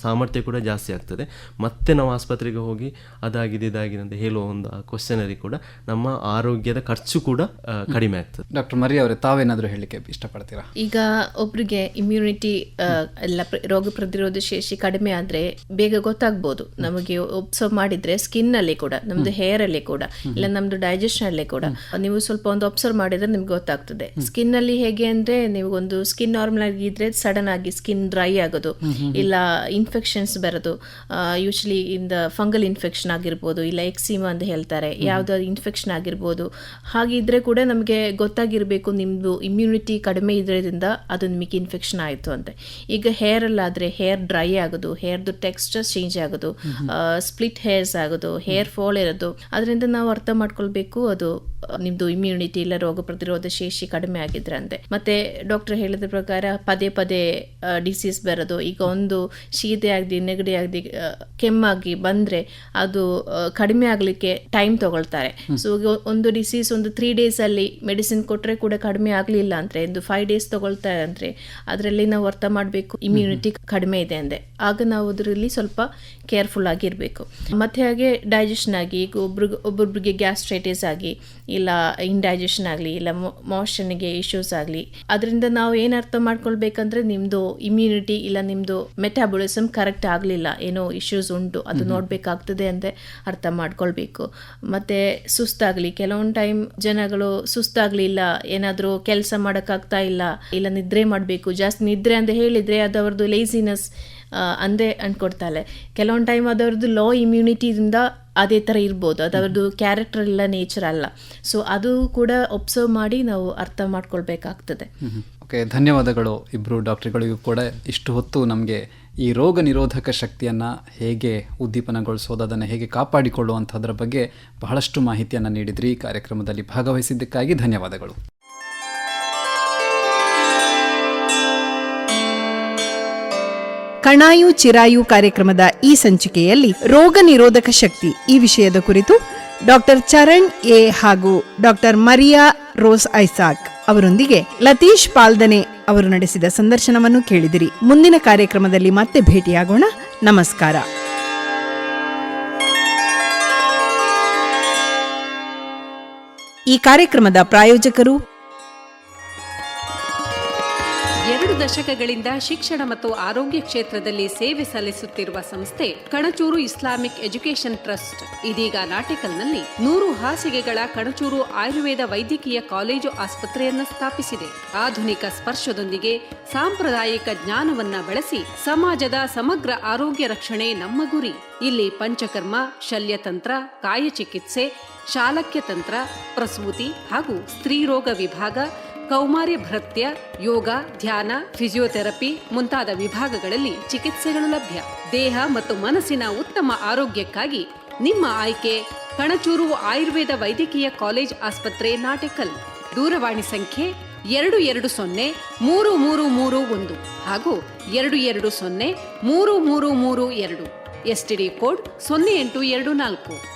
ಸಾಮರ್ಥ್ಯ ಕೂಡ ಜಾಸ್ತಿ ಆಗ್ತದೆ. ಮತ್ತೆ ನಾವು ಆಸ್ಪತ್ರೆಗೆ ಹೋಗಿ ಅದಾಗಿದೆ ಇದಾಗಿದೆ ಅಂತ ಹೇಳುವ ಒಂದು ಕ್ವಶನರಿ ಕೂಡ ನಮ್ಮ ಆರೋಗ್ಯದ ಖರ್ಚು ಕೂಡ ಕಡಿಮೆ ಆಗ್ತದೆ. ಡಾಕ್ಟರ್ ಮರಿಯಾ ಅವರೇ, ತಾವೇನಾದರೂ ಹೇಳಲಿಕ್ಕೆ ಇಷ್ಟಪಡ್ತೀರಾ? ಈಗ ಒಬ್ರಿಗೆ ಇಮ್ಯುನಿಟಿ ಎಲ್ಲ ರೋಗ ಪ್ರತಿರೋಧ ಶೇಷಿ ಕಡಿಮೆ ಆದ್ರೆ ಬೇಗ ಗೊತ್ತಾಗ್ಬೋದು. ನಮಗೆ ಒಬ್ಸರ್ವ್ ಮಾಡಿದ್ರೆ ಸ್ಕಿನ್ ಅಲ್ಲಿ ಕೂಡ, ನಮ್ದು ಹೇರ್ ಅಲ್ಲಿ ಕೂಡ, ಇಲ್ಲ ನಮ್ದು ಡೈಜೆಷನ್ ಅಲ್ಲಿ ಕೂಡ ನೀವು ಸ್ವಲ್ಪ ಒಂದು ಒಬ್ಸರ್ವ್ ಮಾಡಿದ್ರೆ ನಿಮ್ಗೆ ಗೊತ್ತಾಗ್ತದೆ. ಸ್ಕಿನ್ ಅಲ್ಲಿ ಹೇಗೆ ಅಂದ್ರೆ, ನೀವು ಒಂದು ಸ್ಕಿನ್ ನಾರ್ಮಲ್ ಆಗಿದ್ರೆ ಸಡನ್ ಆಗಿ ಸ್ಕಿನ್ ಡ್ರೈ ಆಗೋದು, ಇಲ್ಲ ಇನ್ಫೆಕ್ಷನ್ಸ್ ಬರೋದು, ಯೂಶಲಿ ಇಂದ ಫಂಗಲ್ ಇನ್ಫೆಕ್ಷನ್ ಆಗಿರ್ಬೋದು, ಇಲ್ಲ ಎಕ್ಸಿಮಾ ಅಂತ ಹೇಳ್ತಾರೆ, ಯಾವ್ದಾದ್ರು ಇನ್ಫೆಕ್ಷನ್ ಆಗಿರ್ಬೋದು. ಹಾಗಿದ್ರೆ ಕೂಡ ನಮಗೆ ಗೊತ್ತಾಗಿರ್ಬೇಕು ನಿಮ್ದು ಇಮ್ಯುನಿಟಿ ಕಡಿಮೆ ಇದ್ರಿಂದ ಅದು ನಿಮಗೆ ಇನ್ಫೆಕ್ಷನ್ ಆಯಿತು ಅಂತ. ಈಗ ಹೇರ್ ಅಲ್ಲಾದ್ರೆ ಹೇರ್ ಡ್ರೈ ಆಗೋದು, ಹೇರ್ದು ಟೆಕ್ಸ್ಚರ್ ಚೇಂಜ್ ಆಗೋದು, ಸ್ಪ್ಲಿಟ್ ಹೇರ್ಸ್ ಆಗೋದು, ಹೇರ್ ಫಾಲ್ ಇರೋದು, ಅದರಿಂದ ನಾವು ಅರ್ಥ ಮಾಡ್ಕೊಳ್ಬೇಕು ಅದು ನಿಮ್ದು ಇಮ್ಯುನಿಟಿ ಇಲ್ಲ ರೋಗ ಪ್ರತಿರೋಧ ಶೇಷಿ ಕಡಿಮೆ ಆಗಿದ್ರೆ ಅಂತೆ. ಮತ್ತೆ ಡಾಕ್ಟರ್ ಹೇಳಿದ ಪ್ರಕಾರ ಪದೇ ಪದೇ ಡಿಸೀಸ್ ಬರೋದು, ಈಗ ಒಂದು ಶೀತೆ ಆಗಲಿ ನೆಗಡಿ ಆಗಲಿ ಕೆಮ್ಮಾಗಿ ಬಂದ್ರೆ ಅದು ಕಡಿಮೆ ಆಗ್ಲಿಕ್ಕೆ ಟೈಮ್ ತಗೊಳ್ತಾರೆ. ಸೊ ಒಂದು ಡಿಸೀಸ್ ಒಂದು 3 days ಅಲ್ಲಿ ಮೆಡಿಸಿನ್ ಕೊಟ್ರೆ ಕೂಡ ಕಡಿಮೆ ಆಗ್ಲಿಲ್ಲ ಅಂದ್ರೆ ಒಂದು 5 days ತಗೊಳ್ತಾರೆ ಅಂದ್ರೆ ಅದರಲ್ಲಿ ನಾವು ಅರ್ಥ ಮಾಡಬೇಕು ಇಮ್ಯುನಿಟಿ ಕಡಿಮೆ ಇದೆ ಅಂದ್ರೆ. ಆಗ ನಾವು ಅದರಲ್ಲಿ ಸ್ವಲ್ಪ ಕೇರ್ಫುಲ್ ಆಗಿರ್ಬೇಕು. ಮತ್ತೆ ಹಾಗೆ ಡೈಜೆಷನ್ ಆಗಿ, ಈಗ ಒಬ್ಬೊಬ್ರಿಗೆ ಗ್ಯಾಸ್ಟ್ರೈಟಿಸ್ ಆಗಿ, ಇಲ್ಲ ಇಂಡೈಜೆಷನ್ ಆಗಲಿ, ಇಲ್ಲ ಮೋಷನ್ಗೆ ಇಶ್ಯೂಸ್ ಆಗಲಿ, ಅದರಿಂದ ನಾವು ಏನು ಅರ್ಥ ಮಾಡ್ಕೊಳ್ಬೇಕಂದ್ರೆ ನಿಮ್ಮದು ಇಮ್ಯುನಿಟಿ ಇಲ್ಲ ನಿಮ್ಮದು ಮೆಟಾಬಾಲಿಸಮ್ ಕರೆಕ್ಟ್ ಆಗಲಿಲ್ಲ, ಏನೋ ಇಶ್ಯೂಸ್ ಉಂಟು, ಅದು ನೋಡಬೇಕಾಗ್ತದೆ ಅಂತ ಅರ್ಥ ಮಾಡ್ಕೊಳ್ಬೇಕು. ಮತ್ತು ಸುಸ್ತಾಗಲಿ, ಕೆಲವೊಂದು ಟೈಮ್ ಜನಗಳು ಸುಸ್ತಾಗಲಿಲ್ಲ, ಏನಾದರೂ ಕೆಲಸ ಮಾಡೋಕ್ಕಾಗ್ತಾ ಇಲ್ಲ, ಇಲ್ಲ ನಿದ್ರೆ ಮಾಡಬೇಕು, ಜಾಸ್ತಿ ನಿದ್ರೆ ಅಂತ ಹೇಳಿದರೆ ಅದು ಅವ್ರದ್ದು ಲೇಸಿನೆಸ್ ಅಂದೇ ಅಂದ್ಕೊಡ್ತಾಳೆ. ಕೆಲವೊಂದು ಟೈಮ್ ಅದವ್ರದ್ದು ಲೋ ಇಮ್ಯುನಿಟಿಯಿಂದ ಅದೇ ಥರ ಇರ್ಬೋದು, ಅದು ಅವ್ರದ್ದು ಕ್ಯಾರೆಕ್ಟರ್ ಇಲ್ಲ, ನೇಚರ್ ಅಲ್ಲ. ಸೊ ಅದು ಕೂಡ ಒಬ್ಸರ್ವ್ ಮಾಡಿ ನಾವು ಅರ್ಥ ಮಾಡ್ಕೊಳ್ಬೇಕಾಗ್ತದೆ. ಓಕೆ, ಧನ್ಯವಾದಗಳು ಇಬ್ಬರು ಡಾಕ್ಟರ್ಗಳಿಗೂ ಕೂಡ. ಇಷ್ಟು ಹೊತ್ತು ನಮಗೆ ಈ ರೋಗ ನಿರೋಧಕ ಶಕ್ತಿಯನ್ನು ಹೇಗೆ ಉದ್ದೀಪನಗೊಳಿಸೋದು, ಅದನ್ನು ಹೇಗೆ ಕಾಪಾಡಿಕೊಳ್ಳುವಂಥದ್ರ ಬಗ್ಗೆ ಬಹಳಷ್ಟು ಮಾಹಿತಿಯನ್ನು ನೀಡಿದ್ರಿ. ಈ ಕಾರ್ಯಕ್ರಮದಲ್ಲಿ ಭಾಗವಹಿಸಿದ್ದಕ್ಕಾಗಿ ಧನ್ಯವಾದಗಳು. ಕಣಾಯು ಚಿರಾಯು ಕಾರ್ಯಕ್ರಮದ ಈ ಸಂಚಿಕೆಯಲ್ಲಿ ರೋಗ ನಿರೋಧಕ ಶಕ್ತಿ ಈ ವಿಷಯದ ಕುರಿತು ಡಾಕ್ಟರ್ ಚರಣ್ ಎ ಹಾಗೂ ಡಾಕ್ಟರ್ ಮರಿಯಾ ರೋಸ್ ಐಸಾಕ್ ಅವರೊಂದಿಗೆ ಲತೀಶ್ ಪಾಲ್ದನೆ ಅವರು ನಡೆಸಿದ ಸಂದರ್ಶನವನ್ನು ಕೇಳಿದಿರಿ. ಮುಂದಿನ ಕಾರ್ಯಕ್ರಮದಲ್ಲಿ ಮತ್ತೆ ಭೇಟಿಯಾಗೋಣ. ನಮಸ್ಕಾರ. ಈ ಕಾರ್ಯಕ್ರಮದ ಪ್ರಾಯೋಜಕರು 2 ದಶಕಗಳಿಂದ ಶಿಕ್ಷಣ ಮತ್ತು ಆರೋಗ್ಯ ಕ್ಷೇತ್ರದಲ್ಲಿ ಸೇವೆ ಸಲ್ಲಿಸುತ್ತಿರುವ ಸಂಸ್ಥೆ ಕಣಚೂರು ಇಸ್ಲಾಮಿಕ್ ಎಜುಕೇಷನ್ ಟ್ರಸ್ಟ್ ಇದೀಗ ನಾಟೆಕಲ್ನಲ್ಲಿ 100 ಹಾಸಿಗೆಗಳ ಕಣಚೂರು ಆಯುರ್ವೇದ ವೈದ್ಯಕೀಯ ಕಾಲೇಜು ಆಸ್ಪತ್ರೆಯನ್ನು ಸ್ಥಾಪಿಸಿದೆ. ಆಧುನಿಕ ಸ್ಪರ್ಶದೊಂದಿಗೆ ಸಾಂಪ್ರದಾಯಿಕ ಜ್ಞಾನವನ್ನ ಬಳಸಿ ಸಮಾಜದ ಸಮಗ್ರ ಆರೋಗ್ಯ ರಕ್ಷಣೆ ನಮ್ಮ ಗುರಿ. ಇಲ್ಲಿ ಪಂಚಕರ್ಮ, ಶಲ್ಯತಂತ್ರ, ಕಾಯಚಿಕಿತ್ಸೆ, ಶಾಲಕ್ಯತಂತ್ರ, ಪ್ರಸೂತಿ ಹಾಗೂ ಸ್ತ್ರೀರೋಗ ವಿಭಾಗ, ಕೌಮಾರ್ಯ ಭೃತ್ಯ, ಯೋಗ, ಧ್ಯಾನ, ಫಿಸಿಯೋಥೆರಪಿ ಮುಂತಾದ ವಿಭಾಗಗಳಲ್ಲಿ ಚಿಕಿತ್ಸೆಗಳು ಲಭ್ಯ. ದೇಹ ಮತ್ತು ಮನಸ್ಸಿನ ಉತ್ತಮ ಆರೋಗ್ಯಕ್ಕಾಗಿ ನಿಮ್ಮ ಆಯ್ಕೆ ಕಣಚೂರು ಆಯುರ್ವೇದ ವೈದ್ಯಕೀಯ ಕಾಲೇಜ್ ಆಸ್ಪತ್ರೆ ನಾಟೆಕಲ್. ದೂರವಾಣಿ ಸಂಖ್ಯೆ 22033331 ಹಾಗೂ 22033332. STD code 0824.